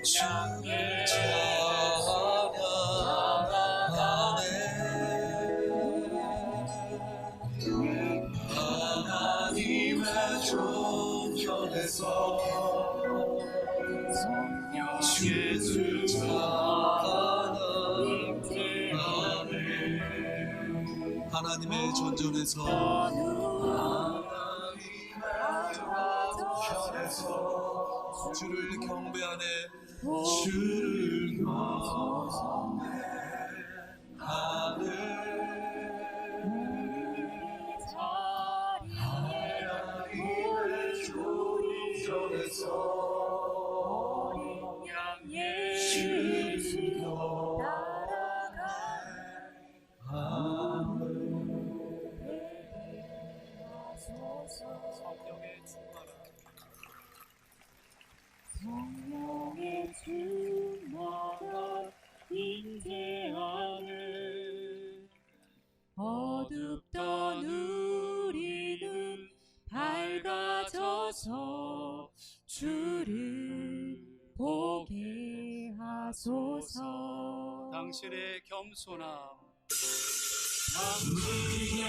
주를 찬양하네. 하나님의 종편에서 주를 찬양하네. 하나님의 전전에서 주를 경배하네. 주를 경배하네. 하나님의 종전에서 주를 성령의 충만한 임재하네. 어둡던 우리는 밝아져서 주를 보게 하소서. 당신의 겸손함, 당신의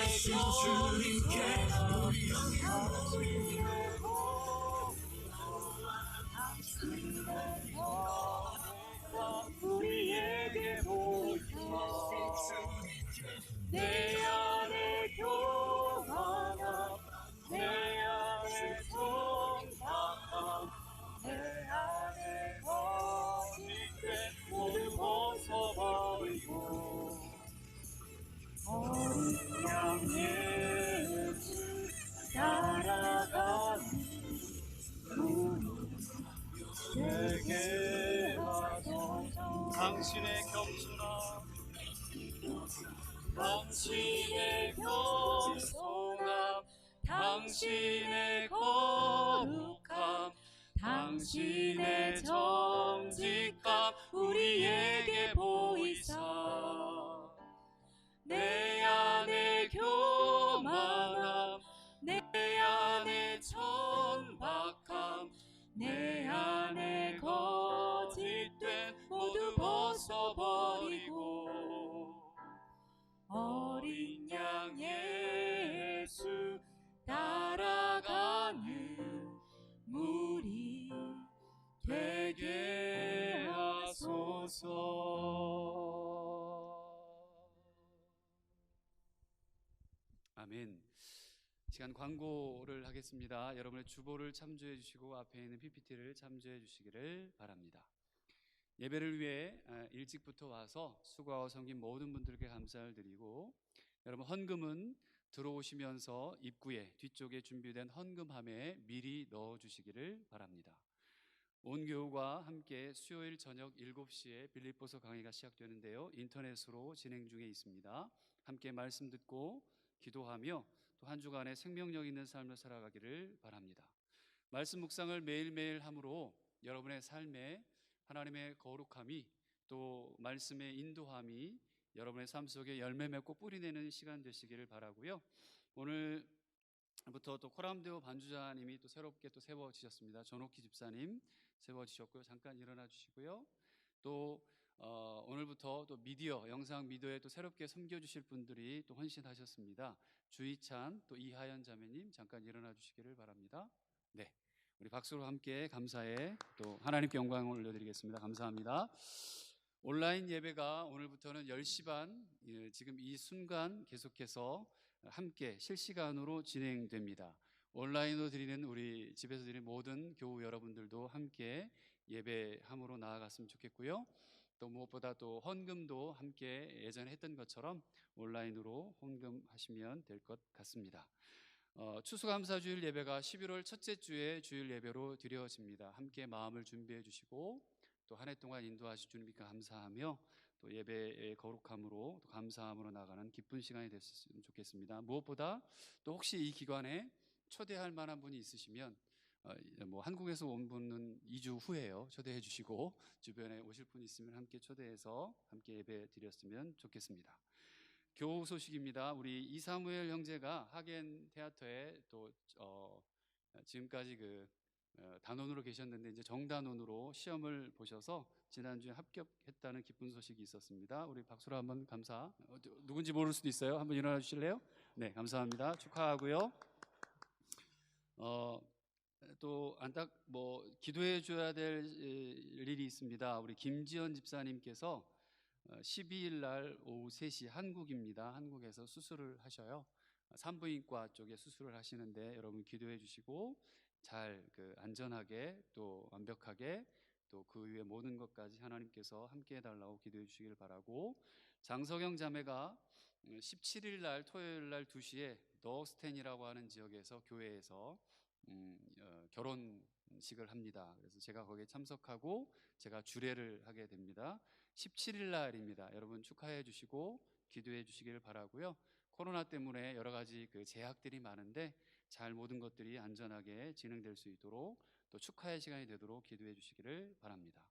우리에게 보이사 내 안에 교만함, 내 안에 정박함, 내 안에 거짓된 모두 벗어버리고 어린 양 예수 따라가는 우리 되게 하소서. 당신의 겸손함, 당신의 겸손함, 당신의 거룩함, 당신의 정직함 우리에게 보이사 내 안에 교만함, 내 안에 천박함, 내 안에 거짓된 모두 벗어버리고 어린 양 예수 따라가는 무리 되게 하소서. 아멘. 시간 광고를 하겠습니다. 여러분의 주보를 참조해 주시고 앞에 있는 PPT를 참조해 주시기를 바랍니다. 예배를 위해 일찍부터 와서 수고하고 섬긴 모든 분들께 감사를 드리고, 여러분 헌금은 들어오시면서 입구에 뒤쪽에 준비된 헌금함에 미리 넣어 주시기를 바랍니다. 온 교우가 함께 수요일 저녁 7시에 빌립보서 강의가 시작되는데요, 인터넷으로 진행 중에 있습니다. 함께 말씀 듣고 기도하며 또 한 주간의 생명력 있는 삶을 살아가기를 바랍니다. 말씀 묵상을 매일매일 함으로 여러분의 삶에 하나님의 거룩함이, 또 말씀의 인도함이 여러분의 삶 속에 열매 맺고 뿌리내는 시간 되시기를 바라고요. 오늘부터 또 코람데오 반주자님이 또 새롭게 또 세워지셨습니다. 전옥희 집사님 세워지셨고요. 잠깐 일어나 주시고요. 또 오늘부터 또 미디어, 영상 미디어에 또 새롭게 섬겨주실 분들이 또 헌신하셨습니다. 주희찬, 또 이하연 자매님 잠깐 일어나 주시기를 바랍니다. 네, 우리 박수로 함께 감사해 또 하나님께 영광을 올려드리겠습니다. 감사합니다. 온라인 예배가 오늘부터는 10시 반, 지금 이 순간 계속해서 함께 실시간으로 진행됩니다. 온라인으로 드리는, 우리 집에서 드리는 모든 교우 여러분들도 함께 예배함으로 나아갔으면 좋겠고요. 또 무엇보다 또 헌금도 함께 예전에 했던 것처럼 온라인으로 헌금하시면 될 것 같습니다. 추수감사주일 예배가 11월 첫째 주에 주일 예배로 드려집니다. 함께 마음을 준비해 주시고 또 한 해 동안 인도하신 주님께 감사하며 또 예배의 거룩함으로 또 감사함으로 나가는 기쁜 시간이 됐으면 좋겠습니다. 무엇보다 또 혹시 이 기관에 초대할 만한 분이 있으시면 한국에서 온 분은 2주 후에요. 초대해 주시고 주변에 오실 분 있으면 함께 초대해서 함께 예배 드렸으면 좋겠습니다. 교우 소식입니다. 우리 이사무엘 형제가 하겐 테아터에 또 지금까지 단원으로 계셨는데 이제 정단원으로 시험을 보셔서 지난주에 합격했다는 기쁜 소식이 있었습니다. 우리 박수로 한번 감사. 누군지 모를 수도 있어요. 한번 일어나 주실래요? 네, 감사합니다. 축하하고요. 또 기도해 줘야 될 일이 있습니다. 우리 김지연 집사님께서 12일 날 오후 3시 한국입니다. 한국에서 수술을 하셔요. 산부인과 쪽에 수술을 하시는데 여러분 기도해 주시고 잘 안전하게 또 완벽하게 또 그 위에 모든 것까지 하나님께서 함께 해달라고 기도해 주시길 바라고, 장석영 자매가 17일 날 토요일 날 2시에 너스텐이라고 하는 지역에서 교회에서 결혼식을 합니다. 그래서 제가 거기에 참석하고 제가 주례를 하게 됩니다. 17일 날입니다. 여러분 축하해 주시고 기도해 주시길 바라고요. 코로나 때문에 여러 가지 제약들이 많은데 잘 모든 것들이 안전하게 진행될 수 있도록 또 축하의 시간이 되도록 기도해 주시기를 바랍니다.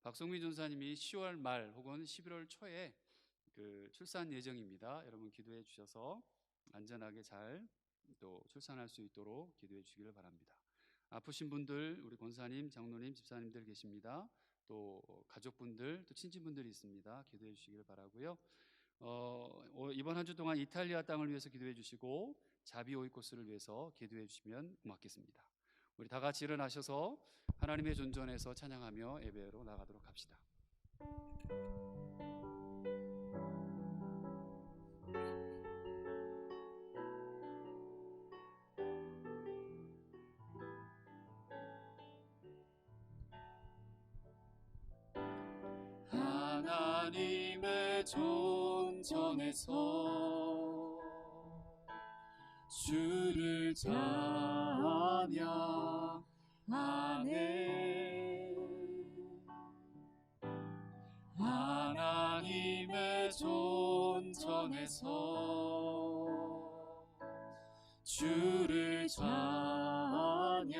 박성민 전사님이 10월 말 혹은 11월 초에 출산 예정입니다. 여러분 기도해 주셔서 안전하게 잘 또 출산할 수 있도록 기도해 주시기를 바랍니다. 아프신 분들, 우리 권사님, 장로님, 집사님들 계십니다. 또 가족분들, 또 친지분들이 있습니다. 기도해 주시기를 바라고요. 이번 한 주 동안 이탈리아 땅을 위해서 기도해 주시고 자비 오이코스를 위해서 기도해 주시면 고맙겠습니다. 우리 다 같이 일어나셔서 하나님의 존전에서 찬양하며 예배로 나가도록 합시다. 하나님의 존전에서 주를 찬양하네. 하나님의 존전에서 주를 찬양하네.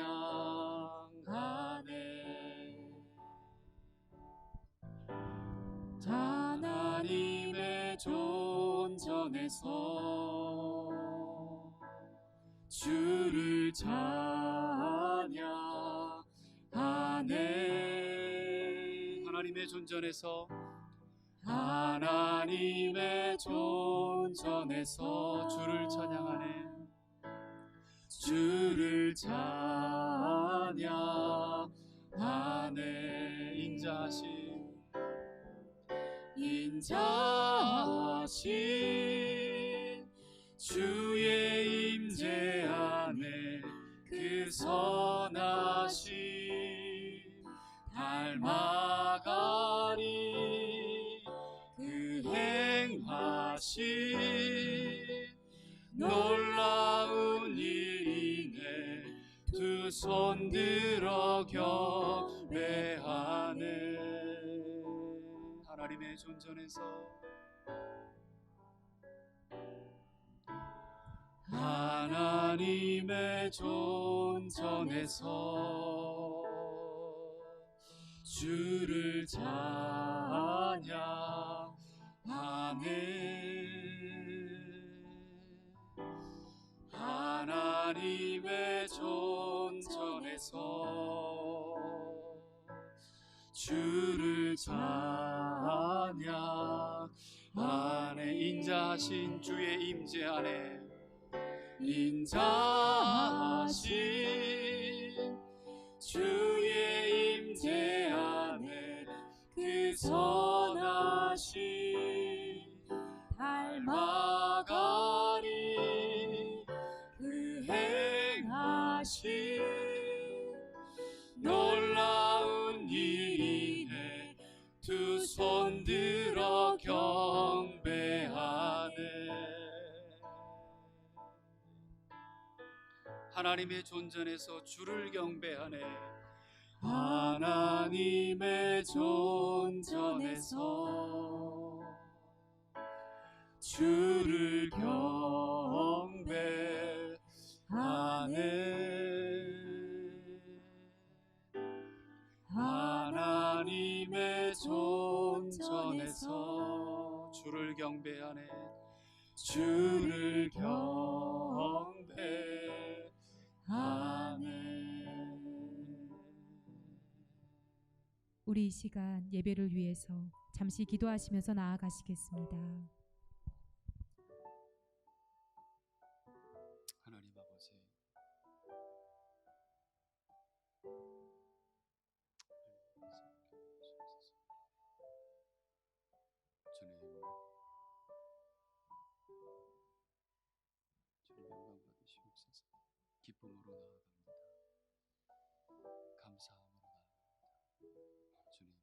하나님의 존전에서 주를 찬양하네. 하나님의 존전에서 하나님의 존전에서 주를 찬양하네. 주를 찬양하네. 인자하신 주의 임재 안에 그 선하신 닮아가리. 그 행하신 놀라운 일이네. 두 손 들어 경배하네. 하나님의 존전에서 하나님의 존전에서 주를 찬양하네. 하나님의 존전에서 주를 찬양하네. 인자하신 주의 임재 안에 인자하신 주의 임재 안에 그 선하신 닮아가리. 그 행하신 놀라운 일이네. 두 손 들어 경배하네. 하나님의 존전에서 주를 경배하네. 하나님의 존전에서 주를 경배하네. 하나님의 존전에서 주를 경배하네. 주를 경배하네. 우리 이 시간 예배를 위해서 잠시 기도하시면서 나아가시겠습니다. 하나님 아버지, 주님, 주님 영광 받으시옵소서. 기쁨으로 나아갑니다. 감사함으로 나아갑니다. 주님,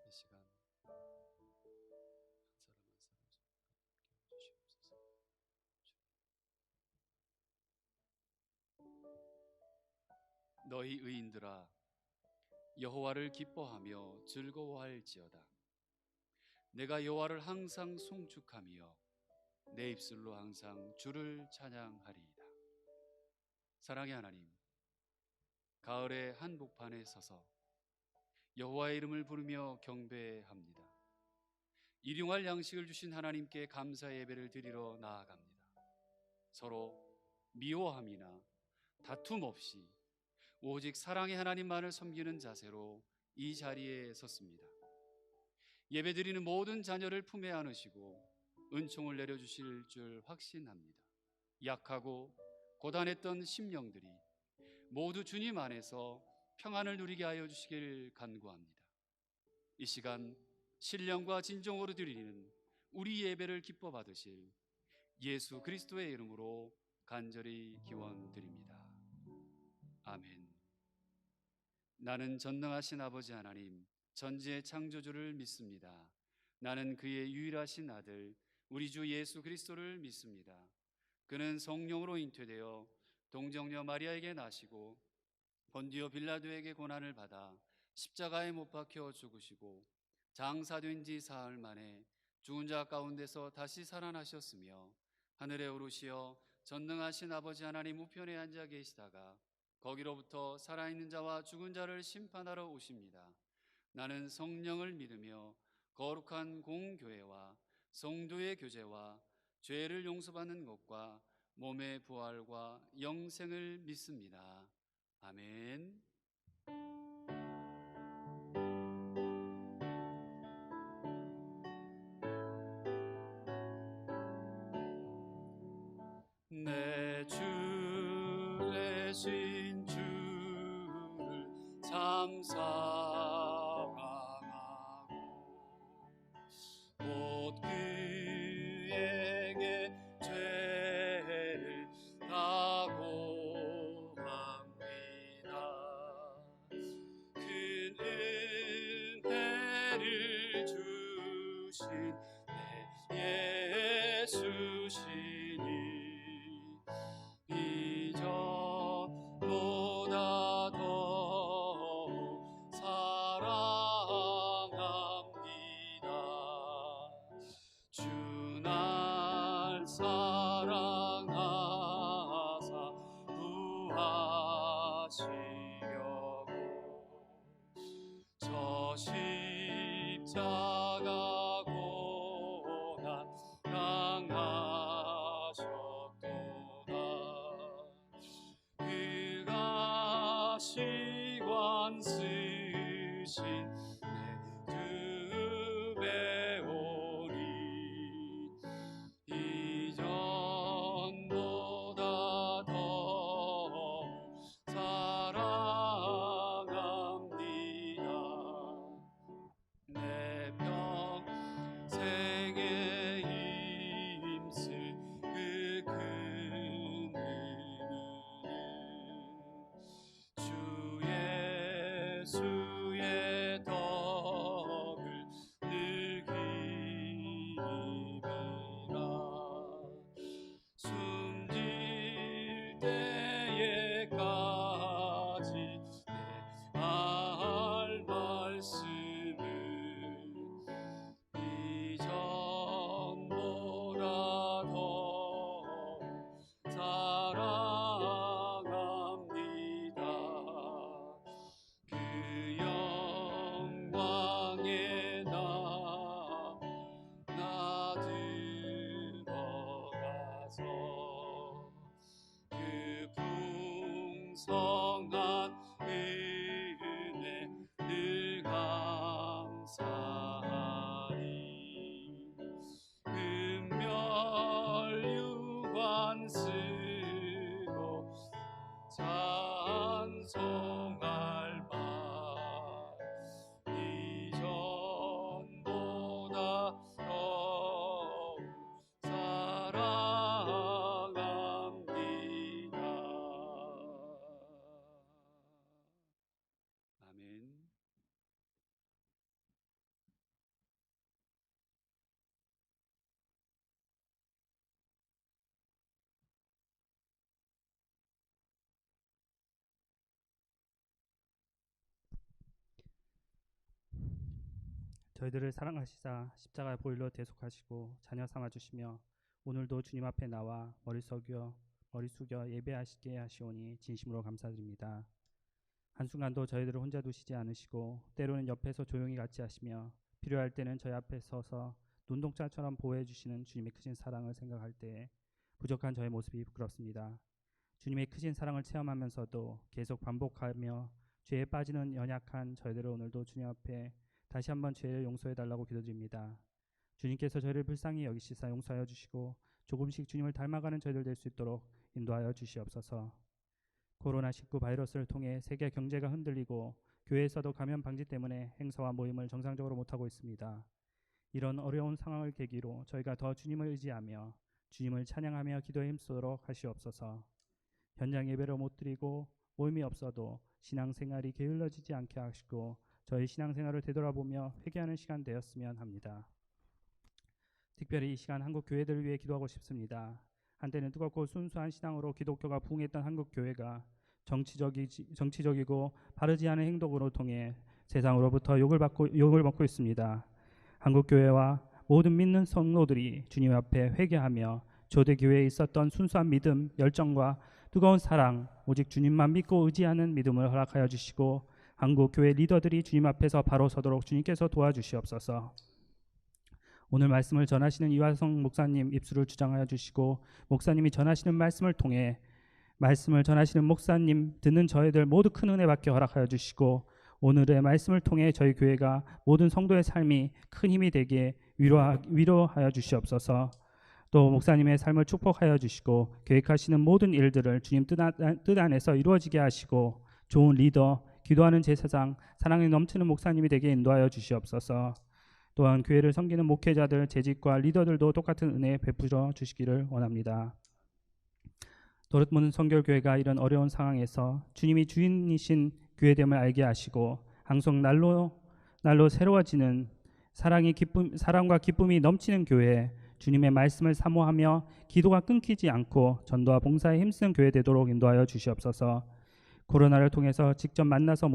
이 시간 한 사람 한 사람 좀 주시옵소서. 너희 의인들아, 여호와를 기뻐하며 즐거워할지어다. 내가 여호와를 항상 송축하며 내 입술로 항상 주를 찬양하리이다. 사랑의 하나님, 가을의 한복판에 서서 여호와의 이름을 부르며 경배합니다. 일용할 양식을 주신 하나님께 감사 예배를 드리러 나아갑니다. 서로 미워함이나 다툼 없이 오직 사랑의 하나님만을 섬기는 자세로 이 자리에 섰습니다. 예배드리는 모든 자녀를 품에 안으시고 은총을 내려주실 줄 확신합니다. 약하고 고단했던 심령들이 모두 주님 안에서 평안을 누리게 하여 주시길 간구합니다. 이 시간 신령과 진정으로 드리는 우리 예배를 기뻐 받으실 예수 그리스도의 이름으로 간절히 기원드립니다. 아멘. 나는 전능하신 아버지 하나님, 전지의 창조주를 믿습니다. 나는 그의 유일하신 아들 우리 주 예수 그리스도를 믿습니다. 그는 성령으로 잉태되어 동정녀 마리아에게 나시고 본디오 빌라도에게 고난을 받아 십자가에 못 박혀 죽으시고 장사된 지 사흘 만에 죽은 자 가운데서 다시 살아나셨으며 하늘에 오르시어 전능하신 아버지 하나님 우편에 앉아 계시다가 거기로부터 살아있는 자와 죽은 자를 심판하러 오십니다. 나는 성령을 믿으며 거룩한 공교회와 성도의 교제와 죄를 용서받는 것과 몸의 부활과 영생을 믿습니다. 아멘. 내 주 되신 주를 참 사랑하고 곧 그에게 죄를 다고 합니다. 큰 은혜를 주신 내 예수시니 이전보다 더욱 사랑합니다. 주 날 사랑하사 구하시려고 저 십자가 고난 당하셨도다. 그가 시관 쓰신 내 두 배오니 이전보다 더욱 사랑합니다. 내 평생에 힘쓸 그 큰 은혜는 주 예수의 덕을 늘 기리라. 숨질 때에까지 내 할 말씀은 이전보다 더욱 사랑합니다. 그 영광에 나 들어가서 그 풍성한 은혜 늘 감사하리라. 주 예수의 덕을 늘 기리라. 숨질 때에까지 내 할 말씀은 이전보다 더욱 사랑합니다. 그 영광에 나 들어가서 그 풍성한 은혜 늘 감사하리라. 주 예수의 덕을 늘 기리라. 저희들을 사랑하시사 십자가 보일로 대속하시고 자녀 삼아 주시며 오늘도 주님 앞에 나와 머리 숙여 예배하시게 하시오니 진심으로 감사드립니다. 한순간도 저희들을 혼자 두시지 않으시고 때로는 옆에서 조용히 같이 하시며 필요할 때는 저희 앞에 서서 눈동자처럼 보호해 주시는 주님의 크신 사랑을 생각할 때 부족한 저의 모습이 부끄럽습니다. 주님의 크신 사랑을 체험하면서도 계속 반복하며 죄에 빠지는 연약한 저희들을 오늘도 주님 앞에 다시 한번 죄를 용서해 달라고 기도드립니다. 주님께서 저희를 불쌍히 여기시사 용서하여 주시고 조금씩 주님을 닮아가는 저희들 될 수 있도록 인도하여 주시옵소서. 코로나19 바이러스를 통해 세계 경제가 흔들리고 교회에서도 감염 방지 때문에 행사와 모임을 정상적으로 못하고 있습니다. 이런 어려운 상황을 계기로 저희가 더 주님을 의지하며 주님을 찬양하며 기도에 힘쓰도록 하시옵소서. 현장 예배를 못 드리고 모임이 없어도 신앙생활이 게을러지지 않게 하시고 저희 신앙생활을 되돌아보며 회개하는 시간 되었으면 합니다. 특별히 이 시간 한국 교회들을 위해 기도하고 싶습니다. 한때는 뜨겁고 순수한 신앙으로 기독교가 부흥했던 한국 교회가 정치적이고 바르지 않은 행동으로 통해 세상으로부터 욕을 먹고 있습니다. 한국 교회와 모든 믿는 성도들이 주님 앞에 회개하며 초대 교회에 있었던 순수한 믿음, 열정과 뜨거운 사랑, 오직 주님만 믿고 의지하는 믿음을 허락하여 주시고 한국 교회 리더들이 주님 앞에서 바로 서도록 주님께서 도와주시옵소서. 오늘 말씀을 전하시는 이화성 목사님 입술을 주장하여 주시고 목사님이 전하시는 말씀을 통해 말씀을 전하시는 목사님 듣는 저희들 모두 큰 은혜 받게 허락하여 주시고 오늘의 말씀을 통해 저희 교회가 모든 성도의 삶이 큰 힘이 되게 위로하여 주시옵소서. 또 목사님의 삶을 축복하여 주시고 계획하시는 모든 일들을 주님 뜻 안에서 이루어지게 하시고 좋은 리더, 기도하는 제사장, 사랑이 넘치는 목사님이 되게 인도하여 주시옵소서. 또한 교회를 섬기는 목회자들, 재직과 리더들도 똑같은 은혜 베풀어 주시기를 원합니다. 도르트문트 선결교회가 이런 어려운 상황에서 주님이 주인이신 교회됨을 알게 하시고 항상 날로 새로워지는 사랑과 기쁨이 넘치는 교회, 주님의 말씀을 사모하며 기도가 끊기지 않고 전도와 봉사에 힘쓰는 교회 되도록 인도하여 주시옵소서. 코로나를 통해서 직접 만나지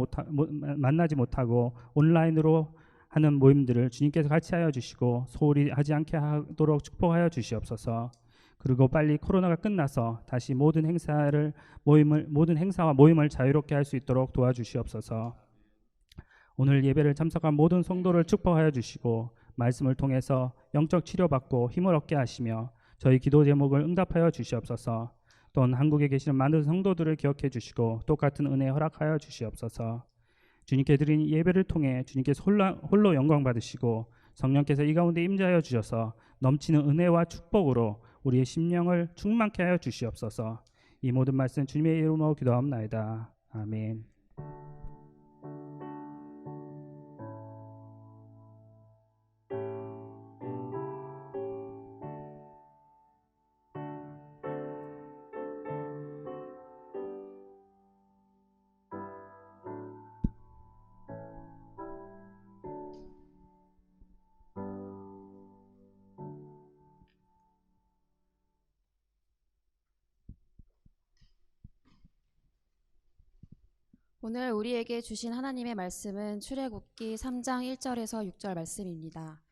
못하고 온라인으로 하는 모임들을 주님께서 같이 하여 주시고 소홀히 하지 않게 하도록 축복하여 주시옵소서. 그리고 빨리 코로나가 끝나서 다시 모든 행사와 모임을 자유롭게 할 수 있도록 도와주시옵소서. 오늘 예배를 참석한 모든 성도를 축복하여 주시고 말씀을 통해서 영적 치료받고 힘을 얻게 하시며 저희 기도 제목을 응답하여 주시옵소서. 또한 한국에 계시는 많은 성도들을 기억해 주시고 똑같은 은혜 허락하여 주시옵소서. 주님께 드린 예배를 통해 주님께서 홀로 영광 받으시고 성령께서 이 가운데 임재하여 주셔서 넘치는 은혜와 축복으로 우리의 심령을 충만케 하여 주시옵소서. 이 모든 말씀 주님의 이름으로 기도합나이다. 아멘. 오늘 우리에게 주신 하나님의 말씀은 출애굽기 3장 1절에서 6절 말씀입니다.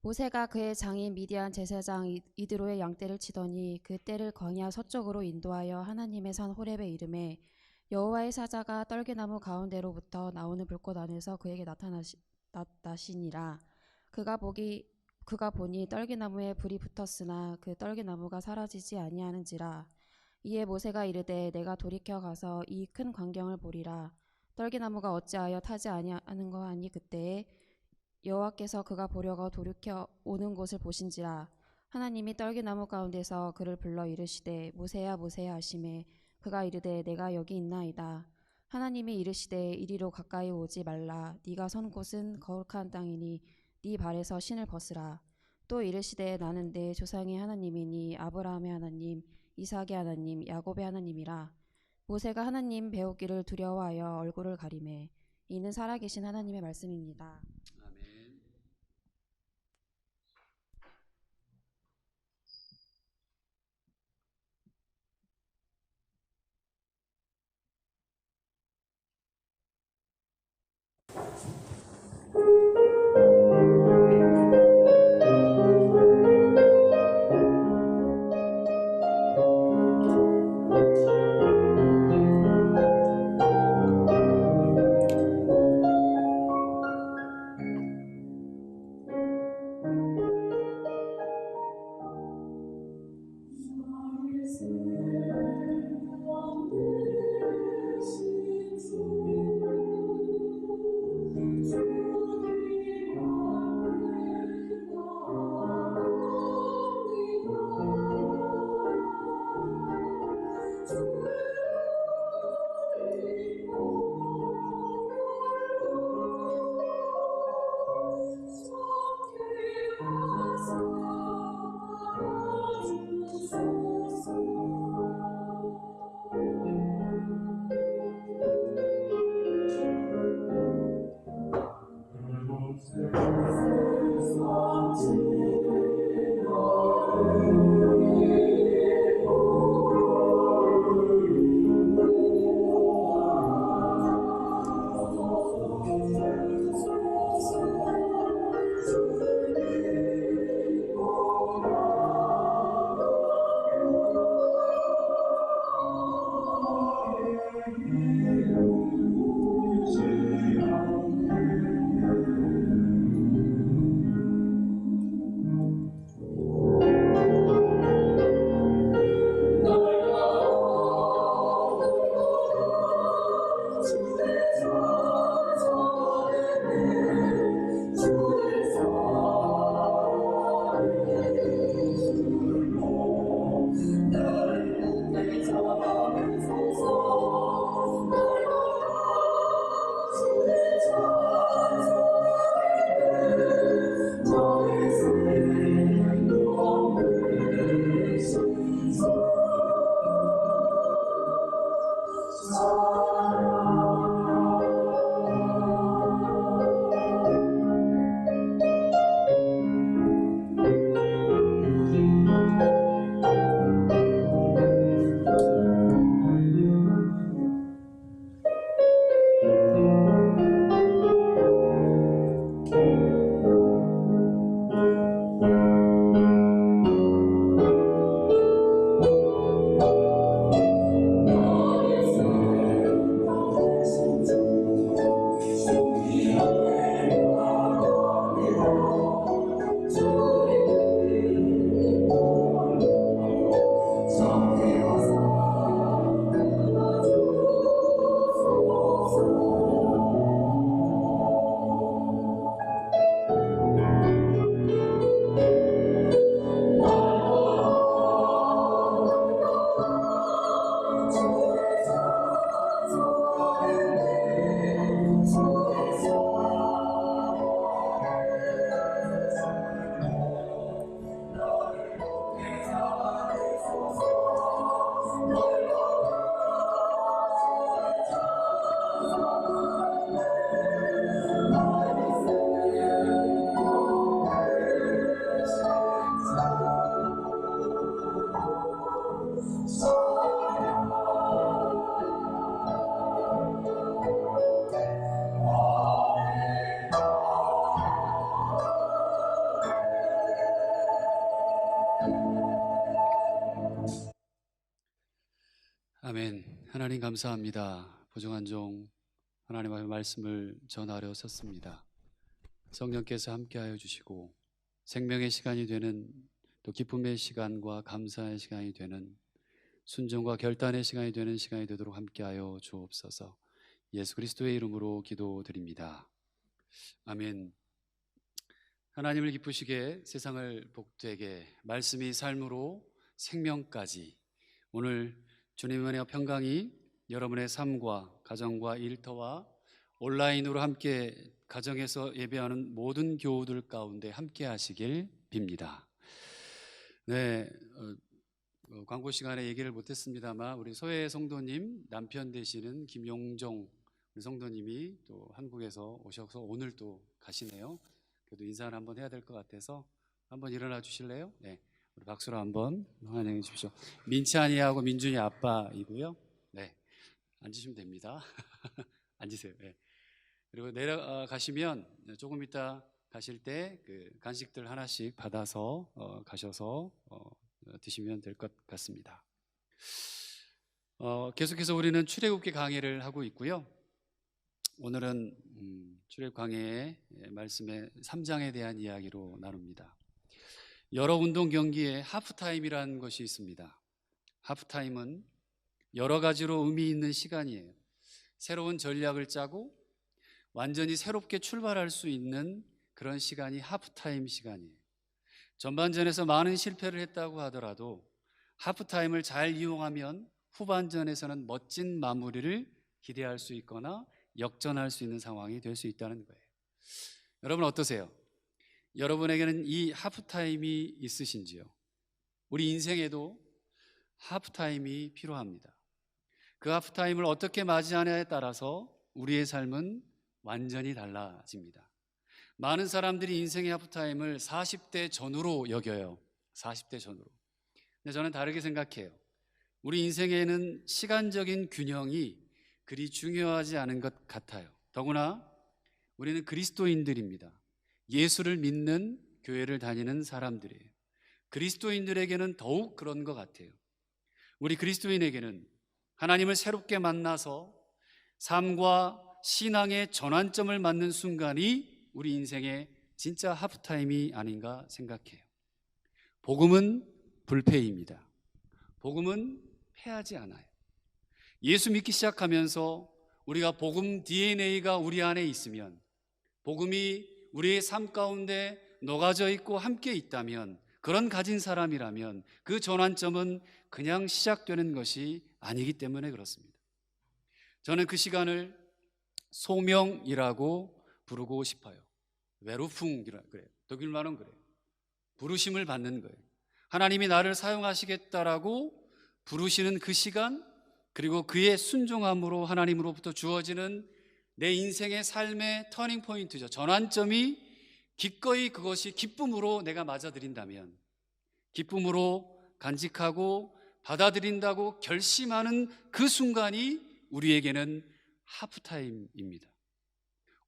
모세가 그의 장인 미디안 제사장 이드로의 양떼를 치더니 그 떼를 광야 서쪽으로 인도하여 하나님의 산 호렙에 이르매 여호와의 사자가 떨기나무 가운데로부터 나오는 불꽃 안에서 그에게 나타나시니라. 그가 보니 떨기나무에 불이 붙었으나 그 떨기나무가 사라지지 아니하는지라. 이에 모세가 이르되 내가 돌이켜 가서 이 큰 광경을 보리라. 떨기나무가 어찌하여 타지 아니하는 거 아니. 그때에 여호와께서 그가 보려고 돌이켜 오는 곳을 보신지라. 하나님이 떨기나무 가운데서 그를 불러 이르시되 모세야 모세야 하시매 그가 이르되 내가 여기 있나이다. 하나님이 이르시되 이리로 가까이 오지 말라. 네가 선 곳은 거룩한 땅이니 네 발에서 신을 벗으라. 또 이르시되 나는 내 조상의 하나님이니 아브라함의 하나님 이삭의 하나님 야곱의 하나님이라. 모세가 하나님 배우기를 두려워하여 얼굴을 가리매 이는 살아계신 하나님의 말씀입니다. 아멘. 아멘. 하나님 감사합니다. 보정한 종 하나님의 말씀을 전하려 오셨습니다. 성령께서 함께하여 주시고 생명의 시간이 되는, 또 기쁨의 시간과 감사의 시간이 되는, 순종과 결단의 시간이 되는 시간이 되도록 함께하여 주옵소서. 예수 그리스도의 이름으로 기도드립니다. 아멘. 하나님을 기쁘시게 세상을 복되게, 말씀이 삶으로 생명까지, 오늘 주님의 은혜와 평강이 여러분의 삶과 가정과 일터와 온라인으로 함께 가정에서 예배하는 모든 교우들 가운데 함께 하시길 빕니다. 네, 광고 시간에 얘기를 못했습니다만 우리 소혜 성도님 남편 되시는 김용종 성도님이 또 한국에서 오셔서 오늘 또 가시네요. 그래도 인사를 한번 해야 될 것 같아서 한번 일어나 주실래요? 네, 우리 박수로 한번 환영해 주십시오. 민찬이하고 민준이 아빠이고요. 네, 앉으시면 됩니다. 앉으세요. 네. 그리고 내려가시면 조금 이따 가실 때 그 간식들 하나씩 받아서 가셔서 드시면 될 것 같습니다. 계속해서 우리는 출애굽기 강해를 하고 있고요. 오늘은 출애굽 강해의 말씀의 3장에 대한 이야기로 나눕니다. 여러 운동 경기에 하프타임이라는 것이 있습니다. 하프타임은 여러 가지로 의미 있는 시간이에요. 새로운 전략을 짜고 완전히 새롭게 출발할 수 있는 그런 시간이 하프타임 시간이에요. 전반전에서 많은 실패를 했다고 하더라도 하프타임을 잘 이용하면 후반전에서는 멋진 마무리를 기대할 수 있거나 역전할 수 있는 상황이 될 수 있다는 거예요. 여러분 어떠세요? 여러분에게는 이 하프타임이 있으신지요? 우리 인생에도 하프타임이 필요합니다. 그 하프타임을 어떻게 맞이하냐에 따라서 우리의 삶은 완전히 달라집니다. 많은 사람들이 인생의 하프타임을 40대 전후로 여겨요. 40대 전후로. 근데 저는 다르게 생각해요. 우리 인생에는 시간적인 균형이 그리 중요하지 않은 것 같아요. 더구나 우리는 그리스도인들입니다. 예수를 믿는 교회를 다니는 사람들이에요. 그리스도인들에게는 더욱 그런 것 같아요. 우리 그리스도인에게는 하나님을 새롭게 만나서 삶과 신앙의 전환점을 맞는 순간이 우리 인생의 진짜 하프타임이 아닌가 생각해요. 복음은 불패입니다. 복음은 패하지 않아요. 예수 믿기 시작하면서 우리가 복음 DNA가 우리 안에 있으면, 복음이 우리의 삶 가운데 녹아져 있고 함께 있다면, 그런 가진 사람이라면 그 전환점은 그냥 시작되는 것이 아니기 때문에 그렇습니다. 저는 그 시간을 소명이라고 부르고 싶어요. 외루풍이라 그래요. 독일말은 그래요. 부르심을 받는 거예요. 하나님이 나를 사용하시겠다라고 부르시는 그 시간, 그리고 그의 순종함으로 하나님으로부터 주어지는 내 인생의 삶의 터닝 포인트죠. 전환점이 기꺼이 그것이 기쁨으로 내가 맞아들인다면, 기쁨으로 간직하고 받아들인다고 결심하는 그 순간이 우리에게는 하프타임입니다.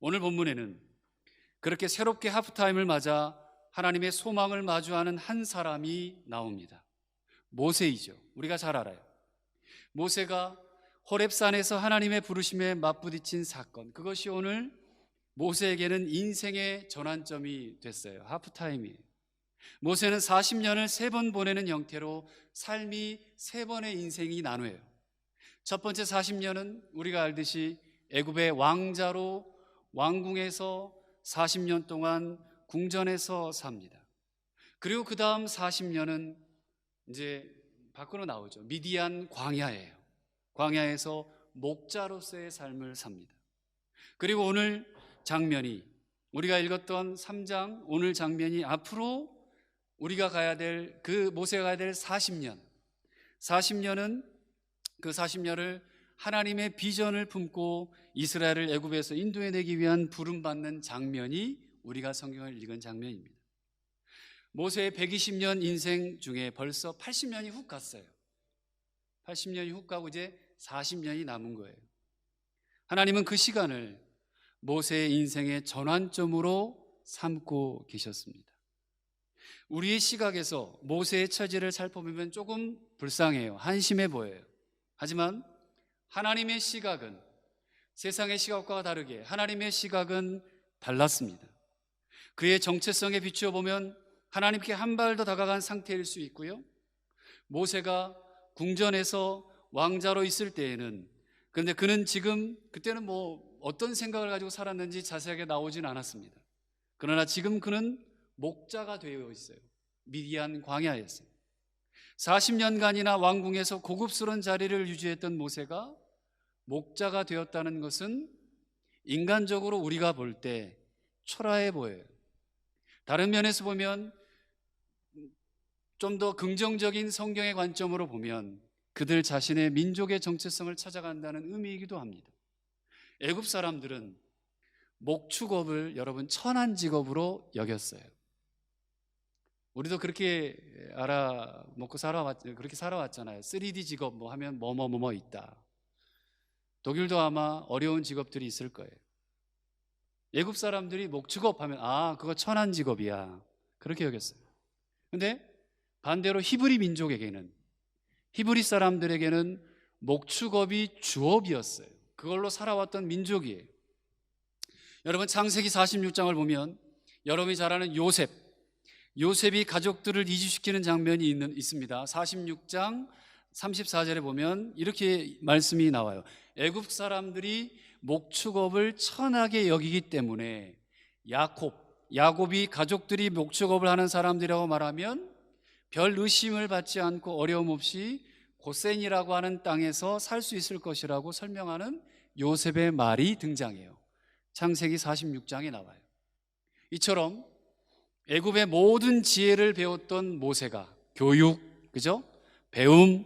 오늘 본문에는 그렇게 새롭게 하프타임을 맞아 하나님의 소망을 마주하는 한 사람이 나옵니다. 모세이죠. 우리가 잘 알아요. 모세가 호렙산에서 하나님의 부르심에 맞부딪힌 사건, 그것이 오늘 모세에게는 인생의 전환점이 됐어요. 하프타임이에요. 모세는 40년을 3번 보내는 형태로 삶이 3번의 인생이 나누어요. 첫 번째 40년은 우리가 알듯이 애굽의 왕자로 왕궁에서 40년 동안 궁전에서 삽니다. 그리고 그 다음 40년은 이제 밖으로 나오죠. 미디안 광야예요. 광야에서 목자로서의 삶을 삽니다. 그리고 오늘 장면이, 우리가 읽었던 3장 오늘 장면이 앞으로 우리가 가야 될, 그 모세가 가야 될 40년, 40년은 그 40년을 하나님의 비전을 품고 이스라엘을 애굽에서 인도해내기 위한 부름받는 장면이 우리가 성경을 읽은 장면입니다. 모세의 120년 인생 중에 벌써 80년이 훅 갔어요. 80년이 훅 가고 이제 40년이 남은 거예요. 하나님은 그 시간을 모세의 인생의 전환점으로 삼고 계셨습니다. 우리의 시각에서 모세의 처지를 살펴보면 조금 불쌍해요. 한심해 보여요. 하지만 하나님의 시각은, 세상의 시각과 다르게 하나님의 시각은 달랐습니다. 그의 정체성에 비추어 보면 하나님께 한 발 더 다가간 상태일 수 있고요, 모세가 궁전에서 왕자로 있을 때에는, 그런데 그는 지금, 그때는 뭐 어떤 생각을 가지고 살았는지 자세하게 나오진 않았습니다. 그러나 지금 그는 목자가 되어 있어요. 미디안 광야에서 40년간이나 왕궁에서 고급스러운 자리를 유지했던 모세가 목자가 되었다는 것은 인간적으로 우리가 볼 때 초라해 보여요. 다른 면에서 보면, 좀 더 긍정적인 성경의 관점으로 보면 그들 자신의 민족의 정체성을 찾아간다는 의미이기도 합니다. 애굽 사람들은 목축업을 여러분 천한 직업으로 여겼어요. 우리도 그렇게 알아먹고 그렇게 살아왔잖아요. 3D 직업 뭐 하면 뭐뭐 있다. 독일도 아마 어려운 직업들이 있을 거예요. 애굽 사람들이 목축업 하면 그거 천한 직업이야, 그렇게 여겼어요. 근데 반대로 히브리 민족에게는, 히브리 사람들에게는 목축업이 주업이었어요. 그걸로 살아왔던 민족이에요. 여러분 창세기 46장을 보면 여러분이 잘 아는 요셉이 가족들을 이주시키는 장면이 있습니다. 46장 34절에 보면 이렇게 말씀이 나와요. 애굽 사람들이 목축업을 천하게 여기기 때문에 야곱이 가족들이 목축업을 하는 사람들이라고 말하면 별 의심을 받지 않고 어려움 없이 고센이라고 하는 땅에서 살 수 있을 것이라고 설명하는 요셉의 말이 등장해요. 창세기 46장에 나와요. 이처럼 애굽의 모든 지혜를 배웠던 모세가, 교육, 그죠? 배움,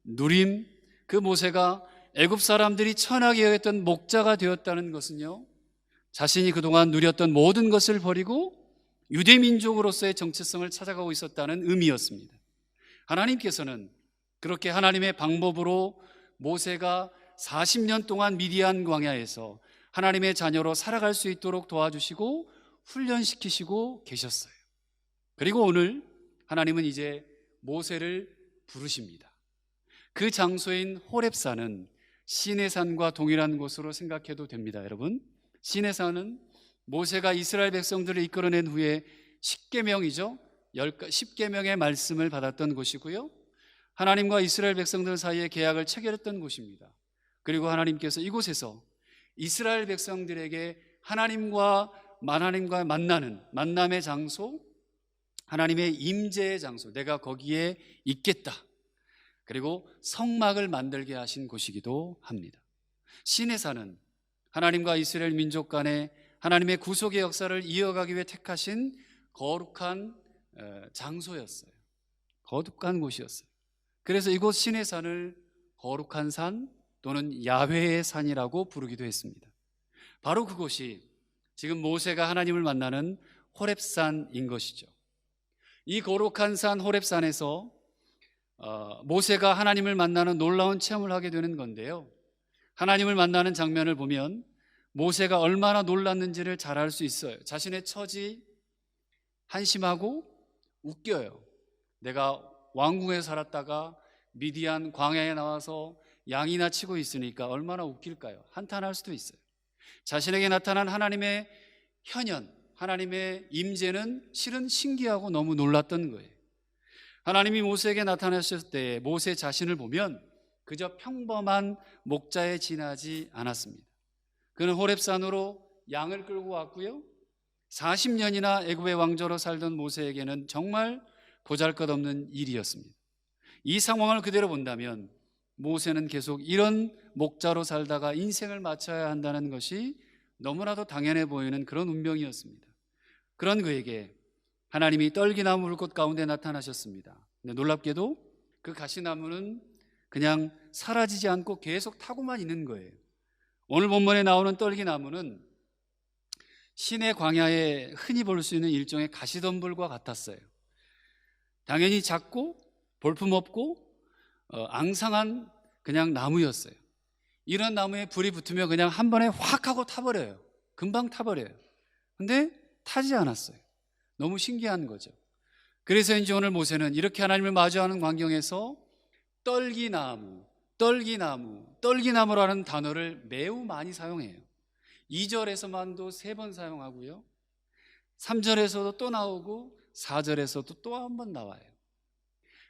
누림, 그 모세가 애굽 사람들이 천하게 여겼던 목자가 되었다는 것은요, 자신이 그동안 누렸던 모든 것을 버리고 유대 민족으로서의 정체성을 찾아가고 있었다는 의미였습니다. 하나님께서는 그렇게 하나님의 방법으로 모세가 40년 동안 미디안 광야에서 하나님의 자녀로 살아갈 수 있도록 도와주시고 훈련시키시고 계셨어요. 그리고 오늘 하나님은 이제 모세를 부르십니다. 그 장소인 호렙산은 시내산과 동일한 곳으로 생각해도 됩니다. 여러분, 시내산은 모세가 이스라엘 백성들을 이끌어낸 후에 10계명이죠. 10계명의 말씀을 받았던 곳이고요. 하나님과 이스라엘 백성들 사이에 계약을 체결했던 곳입니다. 그리고 하나님께서 이곳에서 이스라엘 백성들에게 하나님과 만나는 만남의 장소, 하나님의 임재의 장소, 내가 거기에 있겠다. 그리고 성막을 만들게 하신 곳이기도 합니다. 시내산은 하나님과 이스라엘 민족 간에 하나님의 구속의 역사를 이어가기 위해 택하신 거룩한 장소였어요. 거룩한 곳이었어요. 그래서 이곳 시내산을 거룩한 산 또는 야훼의 산이라고 부르기도 했습니다. 바로 그곳이 지금 모세가 하나님을 만나는 호렙산인 것이죠. 이 거룩한 산 호렙산에서 모세가 하나님을 만나는 놀라운 체험을 하게 되는 건데요. 하나님을 만나는 장면을 보면 모세가 얼마나 놀랐는지를 잘 알 수 있어요. 자신의 처지 한심하고 웃겨요. 내가 왕궁에 살았다가 미디안 광야에 나와서 양이나 치고 있으니까 얼마나 웃길까요? 한탄할 수도 있어요. 자신에게 나타난 하나님의 현현, 하나님의 임재는 실은 신기하고 너무 놀랐던 거예요. 하나님이 모세에게 나타나셨을 때 모세 자신을 보면 그저 평범한 목자에 지나지 않았습니다. 그는 호렙산으로 양을 끌고 왔고요. 40년이나 애굽의 왕조로 살던 모세에게는 정말 보잘것없는 일이었습니다. 이 상황을 그대로 본다면 모세는 계속 이런 목자로 살다가 인생을 마쳐야 한다는 것이 너무나도 당연해 보이는 그런 운명이었습니다. 그런 그에게 하나님이 떨기나무 불꽃 가운데 나타나셨습니다. 근데 놀랍게도 그 가시나무는 그냥 사라지지 않고 계속 타고만 있는 거예요. 오늘 본문에 나오는 떨기나무는 시내 광야에 흔히 볼 수 있는 일종의 가시덤불과 같았어요. 당연히 작고 볼품없고 앙상한 그냥 나무였어요. 이런 나무에 불이 붙으면 그냥 한 번에 확 하고 타버려요. 금방 타버려요. 근데 타지 않았어요. 너무 신기한 거죠. 그래서인지 오늘 모세는 이렇게 하나님을 마주하는 광경에서 떨기나무라는 단어를 매우 많이 사용해요. 2절에서만도 3번 사용하고요. 3절에서도 또 나오고 4절에서도 또 한 번 나와요.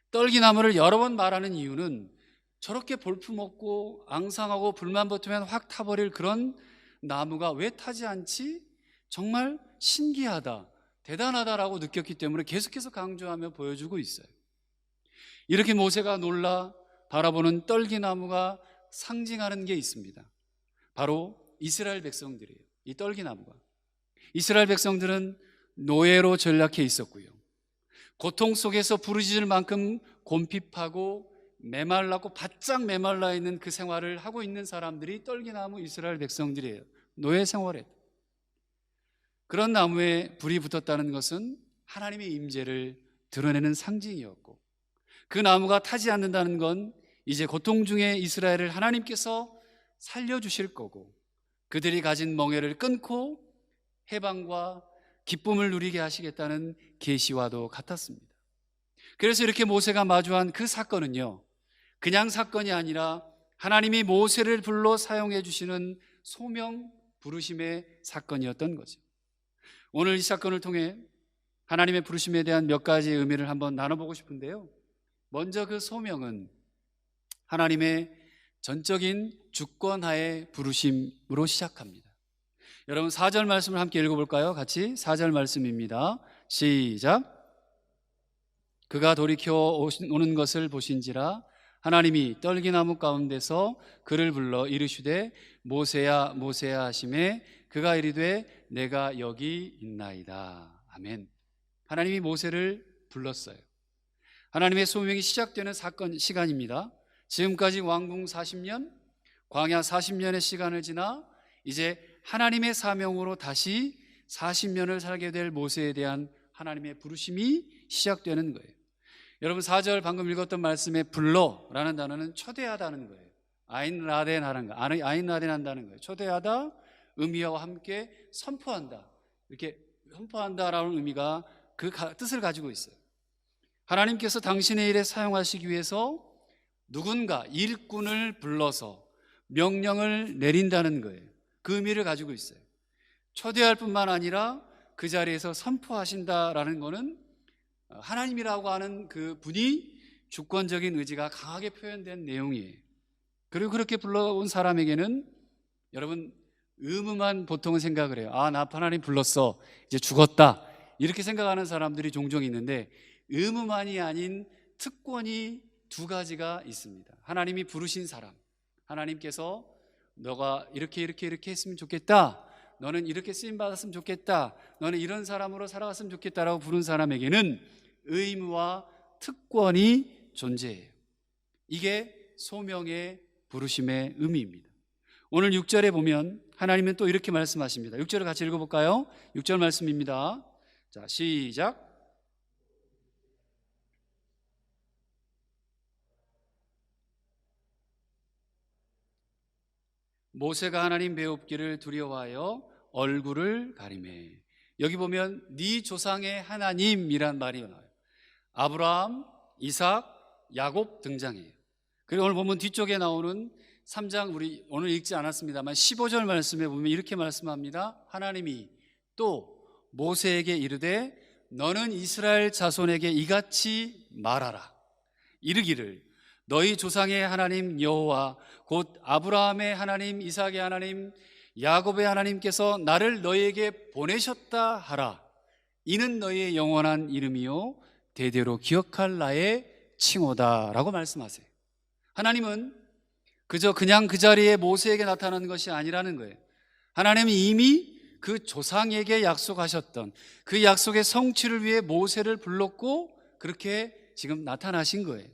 떨기나무를 여러 번 말하는 이유는 저렇게 볼품없고 앙상하고 불만 붙으면 확 타버릴 그런 나무가 왜 타지 않지? 정말 신기하다, 대단하다라고 느꼈기 때문에 계속해서 강조하며 보여주고 있어요. 이렇게 모세가 놀라 바라보는 떨기나무가 상징하는 게 있습니다. 바로 이스라엘 백성들이에요. 이 떨기나무가. 이스라엘 백성들은 노예로 전락해 있었고요. 고통 속에서 부르짖을 만큼 곰핍하고 메말랐고 바짝 메말라 있는 그 생활을 하고 있는 사람들이 떨기나무 이스라엘 백성들이에요. 노예 생활에. 그런 나무에 불이 붙었다는 것은 하나님의 임재를 드러내는 상징이었고, 그 나무가 타지 않는다는 건 이제 고통 중에 이스라엘을 하나님께서 살려주실 거고 그들이 가진 멍에를 끊고 해방과 기쁨을 누리게 하시겠다는 계시와도 같았습니다. 그래서 이렇게 모세가 마주한 그 사건은요, 그냥 사건이 아니라 하나님이 모세를 불러 사용해 주시는 소명 부르심의 사건이었던 거죠. 오늘 이 사건을 통해 하나님의 부르심에 대한 몇 가지 의미를 한번 나눠보고 싶은데요. 먼저 그 소명은 하나님의 전적인 주권하에 부르심으로 시작합니다. 여러분 4절 말씀을 함께 읽어볼까요? 같이 4절 말씀입니다. 시작. 그가 돌이켜 오는 것을 보신지라 하나님이 떨기나무 가운데서 그를 불러 이르시되 모세야 모세야 하시매 그가 이르되 내가 여기 있나이다. 아멘. 하나님이 모세를 불렀어요. 하나님의 소명이 시작되는 시간입니다. 지금까지 왕궁 40년, 광야 40년의 시간을 지나 이제 하나님의 사명으로 다시 40년을 살게 될 모세에 대한 하나님의 부르심이 시작되는 거예요. 여러분 4절 방금 읽었던 말씀에 불러라는 단어는 초대하다는 거예요. 아인라덴하는 거, 아인라덴한다는 거예요. 초대하다, 의미와 함께 선포한다. 이렇게 선포한다라는 의미가 그 뜻을 가지고 있어요. 하나님께서 당신의 일에 사용하시기 위해서 누군가 일꾼을 불러서 명령을 내린다는 거예요. 그 의미를 가지고 있어요. 초대할 뿐만 아니라 그 자리에서 선포하신다라는 것은 하나님이라고 하는 그 분이 주권적인 의지가 강하게 표현된 내용이에요. 그리고 그렇게 불러온 사람에게는 여러분 의무만 보통은 생각을 해요. 아, 나 하나님 불렀어, 이제 죽었다, 이렇게 생각하는 사람들이 종종 있는데 의무만이 아닌 특권이 두 가지가 있습니다. 하나님이 부르신 사람, 하나님께서 너가 이렇게 했으면 좋겠다, 너는 이렇게 쓰임받았으면 좋겠다, 너는 이런 사람으로 살아갔으면 좋겠다라고 부른 사람에게는 의무와 특권이 존재해요. 이게 소명의 부르심의 의미입니다. 오늘 6절에 보면 하나님은 또 이렇게 말씀하십니다. 6절을 같이 읽어볼까요? 6절 말씀입니다. 자, 시작. 모세가 하나님 배웁기를 두려워하여 얼굴을 가리매. 여기 보면 네 조상의 하나님이란 말이 나와요. 아브라함, 이삭, 야곱 등장해요. 그리고 오늘 보면 뒤쪽에 나오는 3장, 우리 오늘 읽지 않았습니다만 15절 말씀에 보면 이렇게 말씀합니다. 하나님이 또 모세에게 이르되 너는 이스라엘 자손에게 이같이 말하라. 이르기를 너희 조상의 하나님 여호와 곧 아브라함의 하나님, 이삭의 하나님, 야곱의 하나님께서 나를 너희에게 보내셨다 하라. 이는 너희의 영원한 이름이요 대대로 기억할 나의 칭호다 라고 말씀하세요. 하나님은 그냥 그 자리에 모세에게 나타나는 것이 아니라는 거예요. 하나님은 이미 그 조상에게 약속하셨던 그 약속의 성취를 위해 모세를 불렀고 그렇게 지금 나타나신 거예요.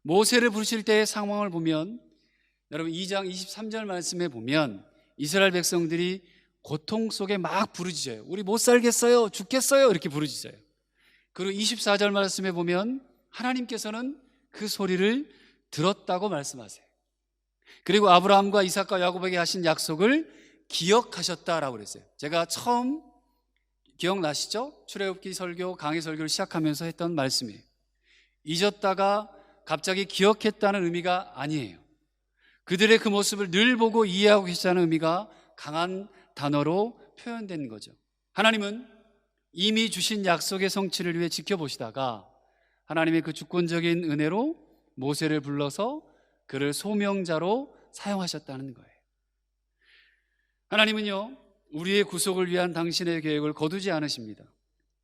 모세를 부르실 때의 상황을 보면 여러분 2장 23절 말씀에 보면 이스라엘 백성들이 고통 속에 막 부르짖어요. 우리 못 살겠어요, 죽겠어요, 이렇게 부르짖어요. 그리고 24절 말씀에 보면 하나님께서는 그 소리를 들었다고 말씀하세요. 그리고 아브라함과 이삭과 야곱에게 하신 약속을 기억하셨다라고 그랬어요. 제가 처음 기억나시죠? 출애굽기 설교, 강해 설교를 시작하면서 했던 말씀이에요. 잊었다가 갑자기 기억했다는 의미가 아니에요. 그들의 그 모습을 늘 보고 이해하고 계시다는 의미가 강한 단어로 표현된 거죠. 하나님은 이미 주신 약속의 성취를 위해 지켜보시다가 하나님의 그 주권적인 은혜로 모세를 불러서 그를 소명자로 사용하셨다는 거예요. 하나님은요, 우리의 구속을 위한 당신의 계획을 거두지 않으십니다.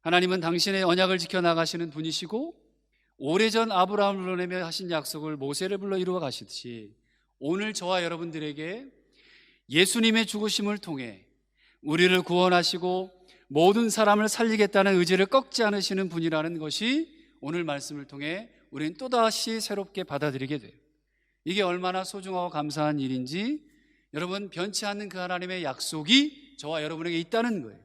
하나님은 당신의 언약을 지켜나가시는 분이시고 오래전 아브라함을 불러내며 하신 약속을 모세를 불러 이루어 가시듯이 오늘 저와 여러분들에게 예수님의 죽으심을 통해 우리를 구원하시고 모든 사람을 살리겠다는 의지를 꺾지 않으시는 분이라는 것이 오늘 말씀을 통해 우리는 또다시 새롭게 받아들이게 돼요. 이게 얼마나 소중하고 감사한 일인지 여러분, 변치 않는 그 하나님의 약속이 저와 여러분에게 있다는 거예요.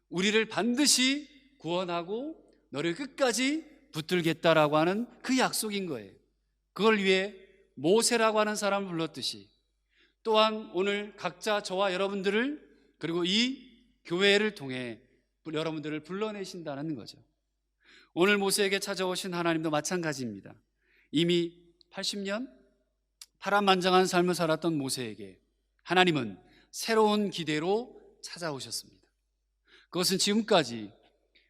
우리를 반드시 구원하고 너를 끝까지 붙들겠다라고 하는 그 약속인 거예요. 그걸 위해 모세라고 하는 사람을 불렀듯이 또한 오늘 각자 저와 여러분들을 그리고 이 교회를 통해 여러분들을 불러내신다는 거죠. 오늘 모세에게 찾아오신 하나님도 마찬가지입니다. 이미 80년 파란만장한 삶을 살았던 모세에게 하나님은 새로운 기대로 찾아오셨습니다. 그것은 지금까지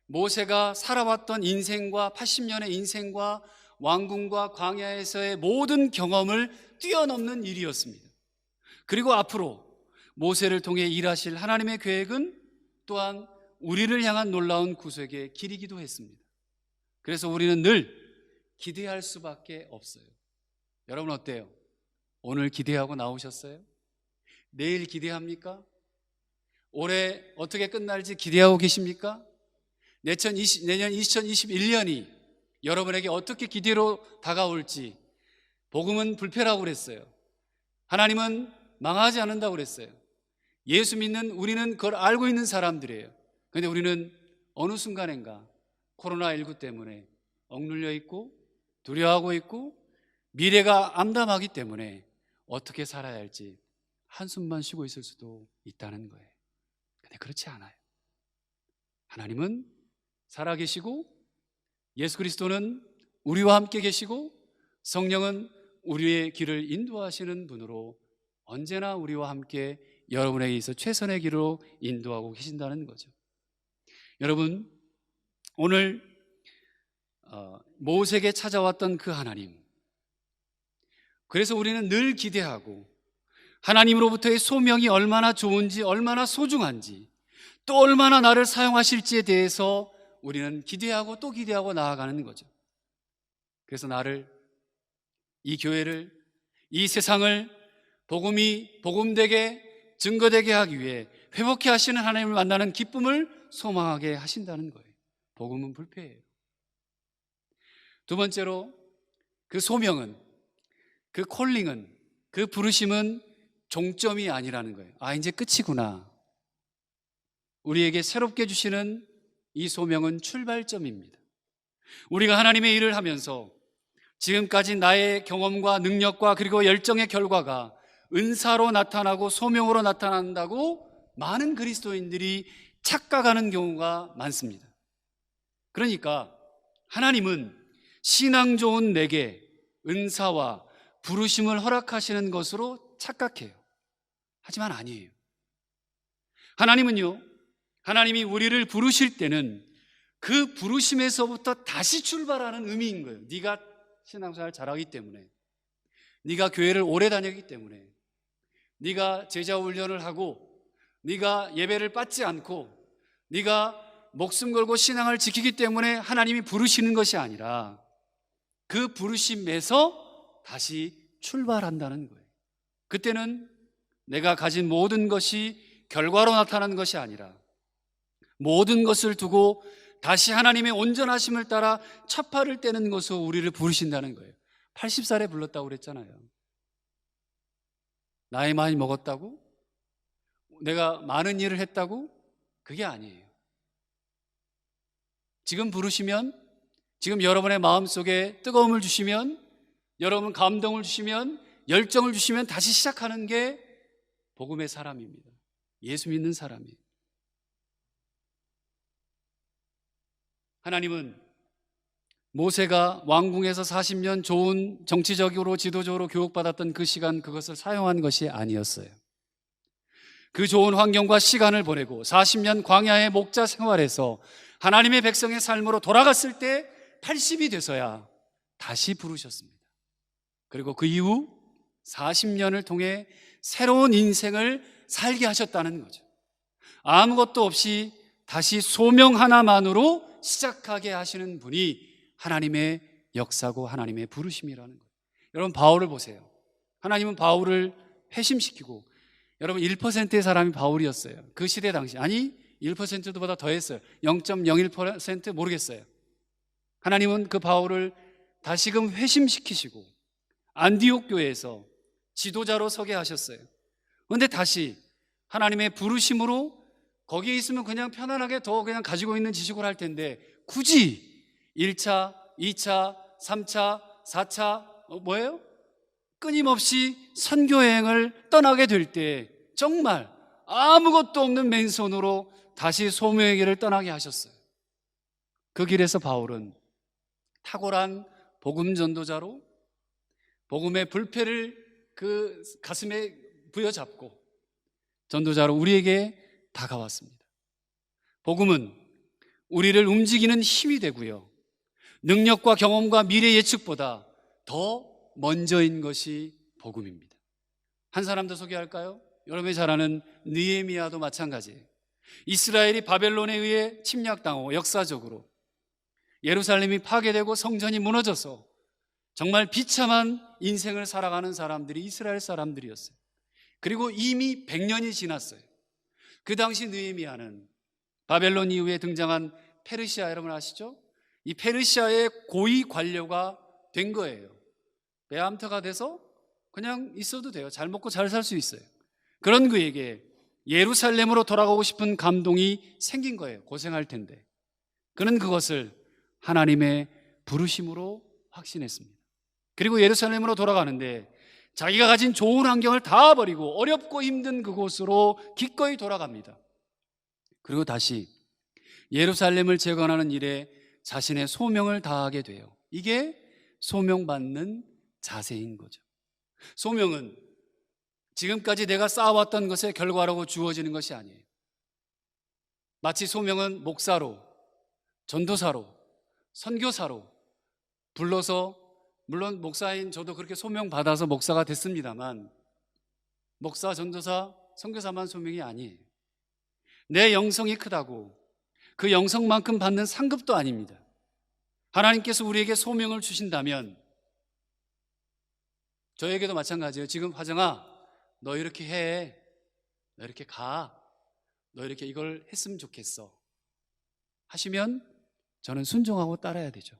모세가 살아왔던 인생과 80년의 인생과 왕궁과 광야에서의 모든 경험을 뛰어넘는 일이었습니다. 그리고 앞으로 모세를 통해 일하실 하나님의 계획은 또한 우리를 향한 놀라운 구속의 길이기도 했습니다. 그래서 우리는 늘 기대할 수밖에 없어요. 여러분 어때요? 오늘 기대하고 나오셨어요? 내일 기대합니까? 올해 어떻게 끝날지 기대하고 계십니까? 내년 2021년이 여러분에게 어떻게 기대로 다가올지 복음은 불패라고 그랬어요. 하나님은 망하지 않는다고 그랬어요. 예수 믿는 우리는 그걸 알고 있는 사람들이에요. 그런데 우리는 어느 순간인가 코로나19 때문에 억눌려 있고 두려워하고 있고 미래가 암담하기 때문에 어떻게 살아야 할지 한숨만 쉬고 있을 수도 있다는 거예요. 근데 그렇지 않아요. 하나님은 살아계시고 예수 그리스도는 우리와 함께 계시고 성령은 우리의 길을 인도하시는 분으로 언제나 우리와 함께 여러분에게 있어 최선의 길로 인도하고 계신다는 거죠. 여러분, 오늘 모세에게 찾아왔던 그 하나님, 그래서 우리는 늘 기대하고 하나님으로부터의 소명이 얼마나 좋은지, 얼마나 소중한지, 또 얼마나 나를 사용하실지에 대해서 우리는 기대하고 또 기대하고 나아가는 거죠. 그래서 나를, 이 교회를, 이 세상을 복음이 복음되게 증거되게 하기 위해 회복해 하시는 하나님을 만나는 기쁨을 소망하게 하신다는 거예요. 복음은 불패예요. 두 번째로 그 소명은, 그 콜링은, 그 부르심은 종점이 아니라는 거예요. 아, 이제 끝이구나. 우리에게 새롭게 주시는 이 소명은 출발점입니다. 우리가 하나님의 일을 하면서 지금까지 나의 경험과 능력과 그리고 열정의 결과가 은사로 나타나고 소명으로 나타난다고 많은 그리스도인들이 착각하는 경우가 많습니다. 그러니까 하나님은 신앙 좋은 내게 은사와 부르심을 허락하시는 것으로 착각해요. 하지만 아니에요. 하나님은요, 하나님이 우리를 부르실 때는 그 부르심에서부터 다시 출발하는 의미인 거예요. 네가 신앙생활 잘하기 때문에, 네가 교회를 오래 다녔기 때문에, 네가 제자 훈련을 하고, 네가 예배를 빠지 않고, 네가 목숨 걸고 신앙을 지키기 때문에 하나님이 부르시는 것이 아니라 그 부르심에서 다시 출발한다는 거예요. 그때는 내가 가진 모든 것이 결과로 나타나는 것이 아니라 모든 것을 두고 다시 하나님의 온전하심을 따라 첫발을 떼는 것으로 우리를 부르신다는 거예요. 80살에 불렀다고 그랬잖아요. 나이 많이 먹었다고? 내가 많은 일을 했다고? 그게 아니에요. 지금 부르시면, 지금 여러분의 마음속에 뜨거움을 주시면, 여러분 감동을 주시면, 열정을 주시면 다시 시작하는 게 복음의 사람입니다. 예수 믿는 사람이에요. 하나님은 모세가 왕궁에서 40년 좋은 정치적으로 지도적으로 교육받았던 그 시간, 그것을 사용한 것이 아니었어요. 그 좋은 환경과 시간을 보내고 40년 광야의 목자 생활에서 하나님의 백성의 삶으로 돌아갔을 때 80이 돼서야 다시 부르셨습니다. 그리고 그 이후 40년을 통해 새로운 인생을 살게 하셨다는 거죠. 아무것도 없이 다시 소명 하나만으로 시작하게 하시는 분이 하나님의 역사고 하나님의 부르심이라는 거예요. 여러분, 바울을 보세요. 하나님은 바울을 회심시키고, 여러분 1%의 사람이 바울이었어요. 그 시대 당시. 아니 1%보다 더했어요. 0.01% 모르겠어요. 하나님은 그 바울을 다시금 회심시키시고 안디옥 교회에서 지도자로 서게 하셨어요. 그런데 다시 하나님의 부르심으로, 거기에 있으면 그냥 편안하게 더 그냥 가지고 있는 지식을 할 텐데 굳이 1차, 2차, 3차, 4차 뭐예요? 끊임없이 선교여행을 떠나게 될 때 정말 아무것도 없는 맨손으로 다시 소명의 길을 떠나게 하셨어요. 그 길에서 바울은 탁월한 복음 전도자로 복음의 불패를 그 가슴에 부여잡고 전도자로 우리에게 다가왔습니다. 복음은 우리를 움직이는 힘이 되고요, 능력과 경험과 미래 예측보다 더 먼저인 것이 복음입니다. 한 사람 더 소개할까요? 여러분이 잘 아는 느헤미야도 마찬가지예요. 이스라엘이 바벨론에 의해 침략당하고 역사적으로 예루살렘이 파괴되고 성전이 무너져서 정말 비참한 인생을 살아가는 사람들이 이스라엘 사람들이었어요. 그리고 이미 100년이 지났어요. 그 당시 느헤미야는 바벨론 이후에 등장한 페르시아, 여러분 아시죠? 이 페르시아의 고위 관료가 된 거예요. 베암트가 돼서 그냥 있어도 돼요. 잘 먹고 잘 살 수 있어요. 그런 그에게 예루살렘으로 돌아가고 싶은 감동이 생긴 거예요. 고생할 텐데. 그는 그것을 하나님의 부르심으로 확신했습니다. 그리고 예루살렘으로 돌아가는데 자기가 가진 좋은 환경을 다 버리고 어렵고 힘든 그곳으로 기꺼이 돌아갑니다. 그리고 다시 예루살렘을 재건하는 일에 자신의 소명을 다하게 돼요. 이게 소명받는 자세인 거죠. 소명은 지금까지 내가 쌓아왔던 것의 결과라고 주어지는 것이 아니에요. 마치 소명은 목사로, 전도사로, 선교사로 불러서, 물론 목사인 저도 그렇게 소명 받아서 목사가 됐습니다만, 목사, 전도사, 선교사만 소명이 아니에요. 내 영성이 크다고 그 영성만큼 받는 상급도 아닙니다. 하나님께서 우리에게 소명을 주신다면, 저에게도 마찬가지예요. 지금 화정아, 너 이렇게 해, 너 이렇게 가, 너 이렇게 이걸 했으면 좋겠어 하시면 저는 순종하고 따라야 되죠.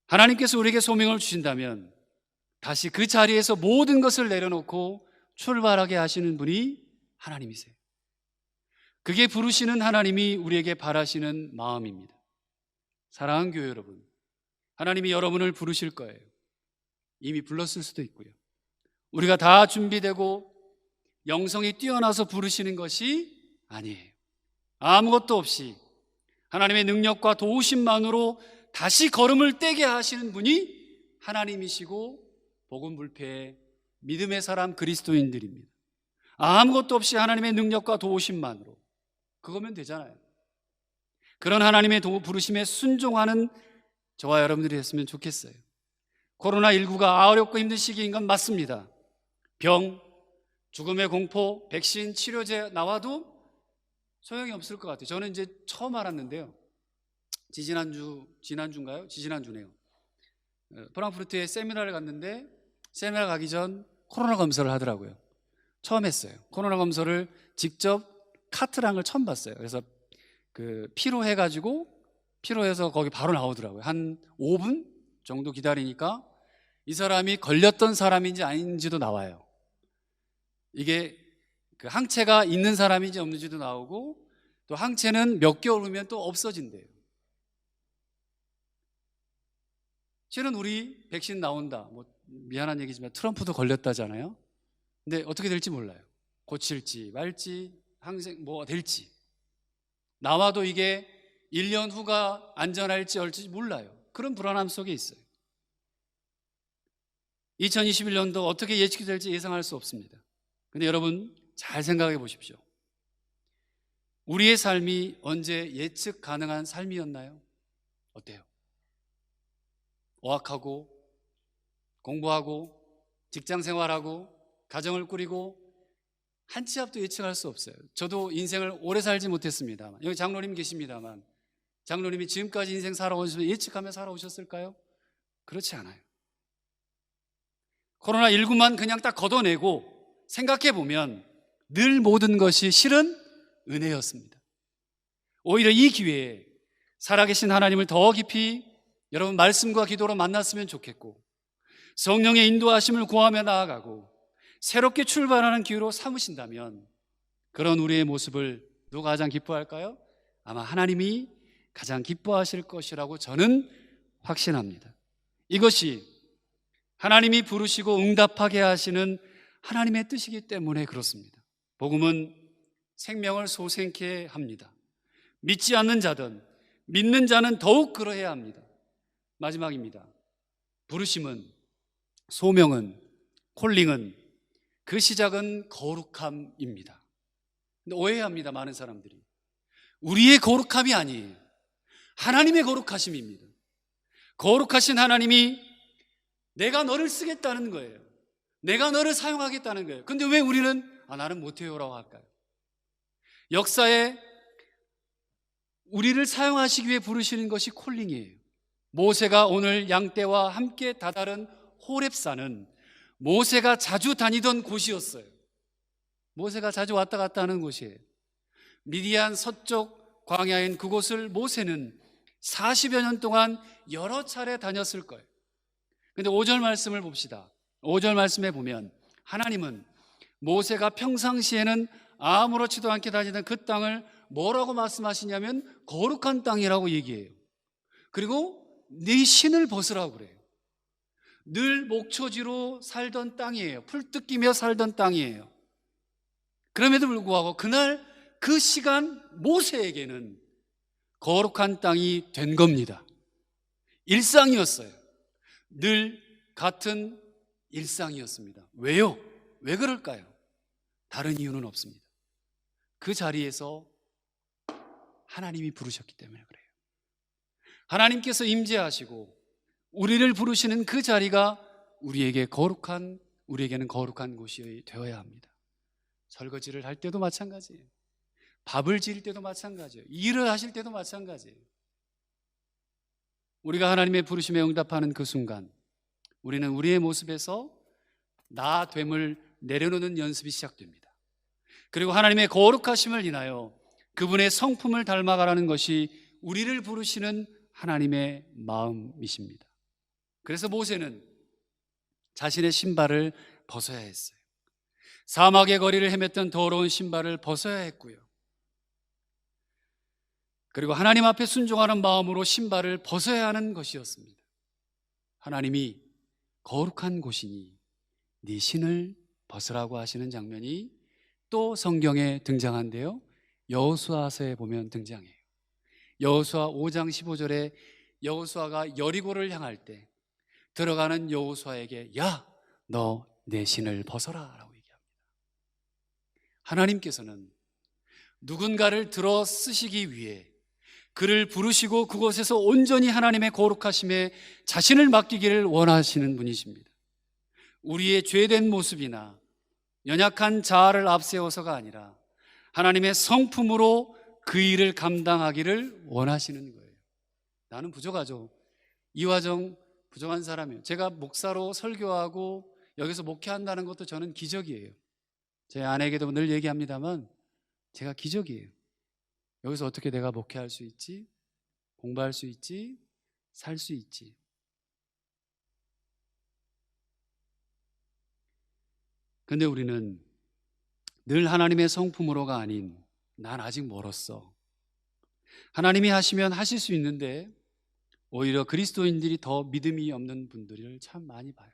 하나님께서 우리에게 소명을 주신다면 다시 그 자리에서 모든 것을 내려놓고 출발하게 하시는 분이 하나님이세요. 그게 부르시는 하나님이 우리에게 바라시는 마음입니다. 사랑하는 교회 여러분, 하나님이 여러분을 부르실 거예요. 이미 불렀을 수도 있고요. 우리가 다 준비되고 영성이 뛰어나서 부르시는 것이 아니에요. 아무것도 없이 하나님의 능력과 도우심만으로 다시 걸음을 떼게 하시는 분이 하나님이시고 복음불패의 믿음의 사람 그리스도인들입니다. 아무것도 없이 하나님의 능력과 도우심만으로, 그거면 되잖아요. 그런 하나님의 부르심에 순종하는 저와 여러분들이 됐으면 좋겠어요. 코로나19가 어렵고 힘든 시기인 건 맞습니다. 병, 죽음의 공포, 백신, 치료제 나와도 소용이 없을 것 같아요. 저는 이제 처음 알았는데요. 지지난주네요. 프랑크푸르트에 세미나를 갔는데, 세미나 가기 전 코로나 검사를 하더라고요. 처음 했어요. 코로나 검사를 직접 카트라는 걸 처음 봤어요. 그래서 피로해서 거기 바로 나오더라고요. 한 5분 정도 기다리니까 이 사람이 걸렸던 사람인지 아닌지도 나와요. 이게 그 항체가 있는 사람인지 없는지도 나오고, 또 항체는 몇 개월 후면 또 없어진대요. 실은 우리 백신 나온다, 뭐 미안한 얘기지만 트럼프도 걸렸다잖아요. 근데 어떻게 될지 몰라요. 고칠지 말지, 항생 뭐 될지. 나와도 이게 1년 후가 안전할지 얼지 몰라요. 그런 불안함 속에 있어요. 2021년도 어떻게 예측이 될지 예상할 수 없습니다. 근데 여러분 잘 생각해 보십시오. 우리의 삶이 언제 예측 가능한 삶이었나요? 어때요? 어학하고 공부하고 직장 생활하고 가정을 꾸리고 한 치 앞도 예측할 수 없어요. 저도 인생을 오래 살지 못했습니다만, 여기 장로님 계십니다만, 장로님이 지금까지 인생 살아오셨으면 예측하며 살아오셨을까요? 그렇지 않아요. 코로나19만 그냥 딱 걷어내고 생각해 보면 늘 모든 것이 실은 은혜였습니다. 오히려 이 기회에 살아계신 하나님을 더 깊이 여러분 말씀과 기도로 만났으면 좋겠고, 성령의 인도하심을 구하며 나아가고 새롭게 출발하는 기회로 삼으신다면, 그런 우리의 모습을 누가 가장 기뻐할까요? 아마 하나님이 가장 기뻐하실 것이라고 저는 확신합니다. 이것이 하나님이 부르시고 응답하게 하시는 하나님의 뜻이기 때문에 그렇습니다. 복음은 생명을 소생케 합니다. 믿지 않는 자든 믿는 자는 더욱 그러해야 합니다. 마지막입니다. 부르심은, 소명은, 콜링은 그 시작은 거룩함입니다. 근데 오해합니다, 많은 사람들이. 우리의 거룩함이 아니에요. 하나님의 거룩하심입니다. 거룩하신 하나님이 내가 너를 쓰겠다는 거예요. 내가 너를 사용하겠다는 거예요. 근데 왜 우리는 나는 못해요라고 할까요? 역사에 우리를 사용하시기 위해 부르시는 것이 콜링이에요. 모세가 오늘 양떼와 함께 다다른 호렙산은 모세가 자주 다니던 곳이었어요. 모세가 자주 왔다 갔다 하는 곳이에요. 미디안 서쪽 광야인 그곳을 모세는 40여 년 동안 여러 차례 다녔을 거예요. 그런데 5절 말씀을 봅시다. 5절 말씀에 보면 하나님은 모세가 평상시에는 아무렇지도 않게 다니던 그 땅을 뭐라고 말씀하시냐면 거룩한 땅이라고 얘기해요. 그리고 네 신을 벗으라고 그래요. 늘 목초지로 살던 땅이에요. 풀 뜯기며 살던 땅이에요. 그럼에도 불구하고 그날 그 시간 모세에게는 거룩한 땅이 된 겁니다. 일상이었어요. 늘 같은 일상이었습니다. 왜요? 왜 그럴까요? 다른 이유는 없습니다. 그 자리에서 하나님이 부르셨기 때문에 그래요. 하나님께서 임재하시고 우리를 부르시는 그 자리가 우리에게는 거룩한 곳이 되어야 합니다. 설거지를 할 때도 마찬가지예요. 밥을 지을 때도 마찬가지예요. 일을 하실 때도 마찬가지예요. 우리가 하나님의 부르심에 응답하는 그 순간 우리는 우리의 모습에서 나됨을 내려놓는 연습이 시작됩니다. 그리고 하나님의 거룩하심을 인하여 그분의 성품을 닮아가라는 것이 우리를 부르시는 하나님의 마음이십니다. 그래서 모세는 자신의 신발을 벗어야 했어요. 사막의 거리를 헤맸던 더러운 신발을 벗어야 했고요. 그리고 하나님 앞에 순종하는 마음으로 신발을 벗어야 하는 것이었습니다. 하나님이 거룩한 곳이니 네 신을 벗으라고 하시는 장면이 또 성경에 등장한데요, 여호수아서에 보면 등장해요. 여호수아 5장 15절에 여호수아가 여리고를 향할 때 들어가는 여호수아에게 야, 너 내 신을 벗어라 라고 얘기합니다. 하나님께서는 누군가를 들어 쓰시기 위해 그를 부르시고 그곳에서 온전히 하나님의 거룩하심에 자신을 맡기기를 원하시는 분이십니다. 우리의 죄된 모습이나 연약한 자아를 앞세워서가 아니라 하나님의 성품으로 그 일을 감당하기를 원하시는 거예요. 나는 부족하죠. 이화정 부족한 사람이에요. 제가 목사로 설교하고 여기서 목회한다는 것도 저는 기적이에요. 제 아내에게도 늘 얘기합니다만 제가 기적이에요. 여기서 어떻게 내가 목회할 수 있지? 공부할 수 있지? 살 수 있지? 근데 우리는 늘 하나님의 성품으로가 아닌 난 아직 멀었어. 하나님이 하시면 하실 수 있는데 오히려 그리스도인들이 더 믿음이 없는 분들을 참 많이 봐요.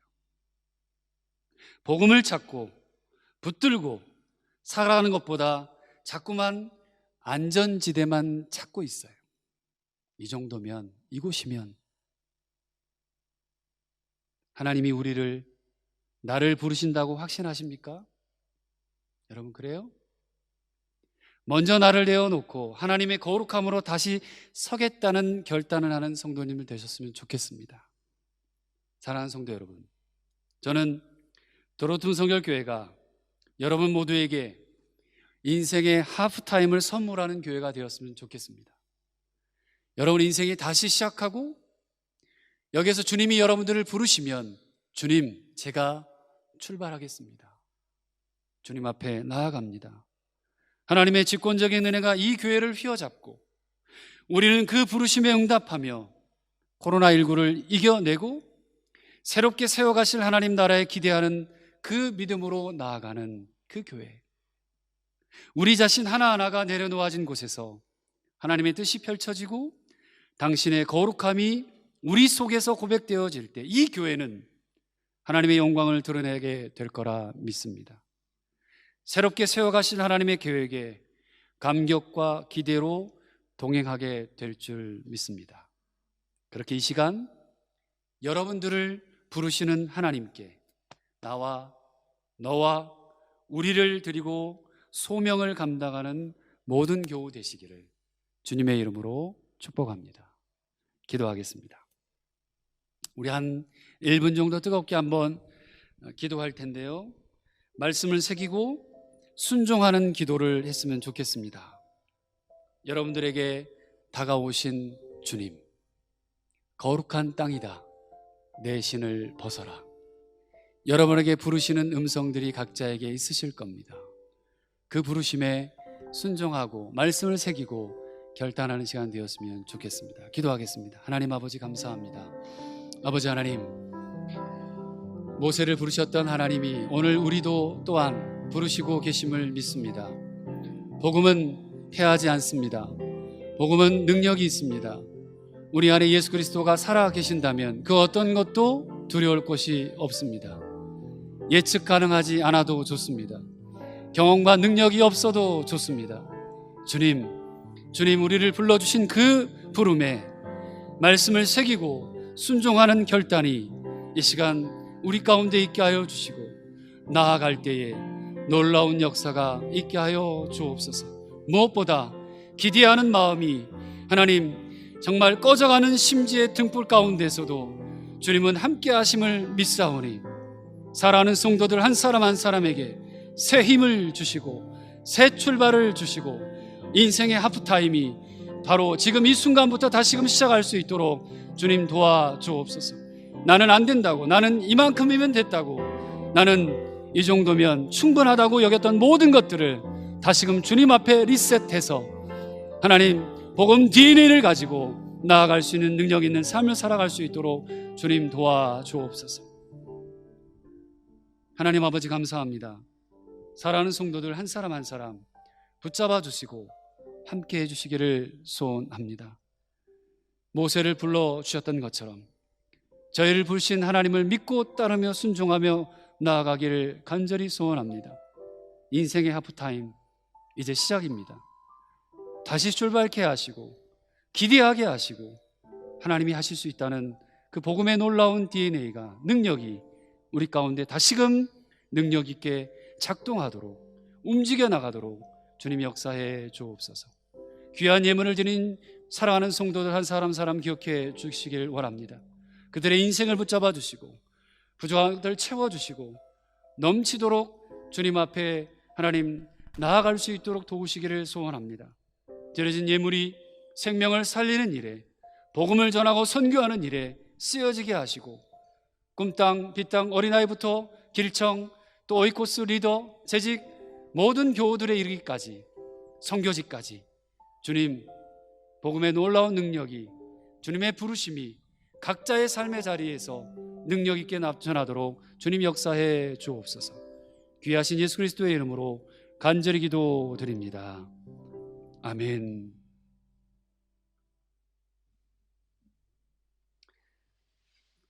복음을 찾고 붙들고 살아가는 것보다 자꾸만 안전지대만 찾고 있어요. 이 정도면, 이곳이면 하나님이 나를 부르신다고 확신하십니까? 여러분 그래요? 먼저 나를 내어놓고 하나님의 거룩함으로 다시 서겠다는 결단을 하는 성도님들 되셨으면 좋겠습니다. 사랑하는 성도 여러분, 저는 도로툼 성결교회가 여러분 모두에게 인생의 하프타임을 선물하는 교회가 되었으면 좋겠습니다. 여러분 인생이 다시 시작하고 여기서 주님이 여러분들을 부르시면 주님, 제가 출발하겠습니다. 주님 앞에 나아갑니다. 하나님의 직권적인 은혜가 이 교회를 휘어잡고 우리는 그 부르심에 응답하며 코로나19를 이겨내고 새롭게 세워가실 하나님 나라에 기대하는 그 믿음으로 나아가는 그 교회, 우리 자신 하나하나가 내려놓아진 곳에서 하나님의 뜻이 펼쳐지고 당신의 거룩함이 우리 속에서 고백되어질 때 이 교회는 하나님의 영광을 드러내게 될 거라 믿습니다. 새롭게 세워가실 하나님의 계획에 감격과 기대로 동행하게 될 줄 믿습니다. 그렇게 이 시간 여러분들을 부르시는 하나님께 나와 너와 우리를 드리고 소명을 감당하는 모든 교우 되시기를 주님의 이름으로 축복합니다. 기도하겠습니다. 우리 한 1분 정도 뜨겁게 한번 기도할 텐데요, 말씀을 새기고 순종하는 기도를 했으면 좋겠습니다. 여러분들에게 다가오신 주님, 거룩한 땅이다, 내 신을 벗어라. 여러분에게 부르시는 음성들이 각자에게 있으실 겁니다. 그 부르심에 순종하고 말씀을 새기고 결단하는 시간 되었으면 좋겠습니다. 기도하겠습니다. 하나님 아버지 감사합니다. 아버지 하나님, 모세를 부르셨던 하나님이 오늘 우리도 또한 부르시고 계심을 믿습니다. 복음은 패하지 않습니다. 복음은 능력이 있습니다. 우리 안에 예수 그리스도가 살아 계신다면 그 어떤 것도 두려울 것이 없습니다. 예측 가능하지 않아도 좋습니다. 경험과 능력이 없어도 좋습니다. 주님 우리를 불러주신 그 부름에 말씀을 새기고 순종하는 결단이 이 시간 우리 가운데 있게 하여 주시고 나아갈 때에 놀라운 역사가 있게 하여 주옵소서. 무엇보다 기대하는 마음이 하나님 정말 꺼져가는 심지의 등불 가운데서도 주님은 함께 하심을 믿사오니 살아가는 성도들 한 사람 한 사람에게 새 힘을 주시고 새 출발을 주시고 인생의 하프타임이 바로 지금 이 순간부터 다시금 시작할 수 있도록 주님 도와주옵소서. 나는 안 된다고, 나는 이만큼이면 됐다고, 나는 이 정도면 충분하다고 여겼던 모든 것들을 다시금 주님 앞에 리셋해서 하나님 복음 DNA를 가지고 나아갈 수 있는 능력 있는 삶을 살아갈 수 있도록 주님 도와주옵소서. 하나님 아버지 감사합니다. 사랑하는 성도들 한 사람 한 사람 붙잡아 주시고 함께 해주시기를 소원합니다. 모세를 불러주셨던 것처럼 저희를 부르신 하나님을 믿고 따르며 순종하며 나아가기를 간절히 소원합니다. 인생의 하프타임 이제 시작입니다. 다시 출발케 하시고 기대하게 하시고 하나님이 하실 수 있다는 그 복음의 놀라운 DNA가 능력이 우리 가운데 다시금 능력 있게 작동하도록 움직여 나가도록 주님 역사해 주옵소서. 귀한 예물을 드린 사랑하는 성도들 한 사람 사람 기억해 주시길 원합니다. 그들의 인생을 붙잡아 주시고 부족한 것들 채워주시고 넘치도록 주님 앞에 하나님 나아갈 수 있도록 도우시기를 소원합니다. 드려진 예물이 생명을 살리는 일에 복음을 전하고 선교하는 일에 쓰여지게 하시고 꿈땅 빛땅 어린아이부터 길청 또 오이코스 리더 재직 모든 교우들에 이르기까지 선교지까지 주님 복음의 놀라운 능력이 주님의 부르심이 각자의 삶의 자리에서 능력 있게 나타나도록 주님 역사해 주옵소서. 귀하신 예수 그리스도의 이름으로 간절히 기도드립니다. 아멘.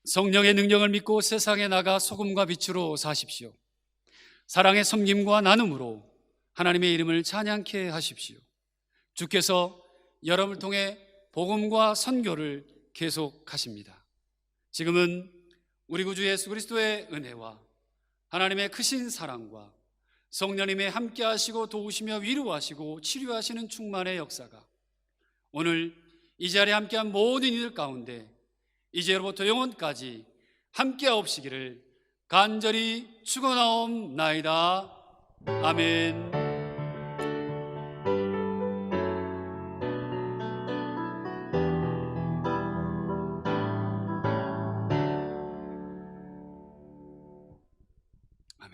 성령의 능력을 믿고 세상에 나가 소금과 빛으로 사십시오. 사랑의 섬김과 나눔으로 하나님의 이름을 찬양케 하십시오. 주께서 여러분을 통해 복음과 선교를 계속하십니다. 지금은 우리 구주 예수 그리스도의 은혜와 하나님의 크신 사랑과 성령님의 함께 하시고 도우시며 위로하시고 치료하시는 충만의 역사가 오늘 이 자리에 함께한 모든 이들 가운데 이제로부터 영원까지 함께 하옵시기를 간절히 축원하옵나이다. 아멘.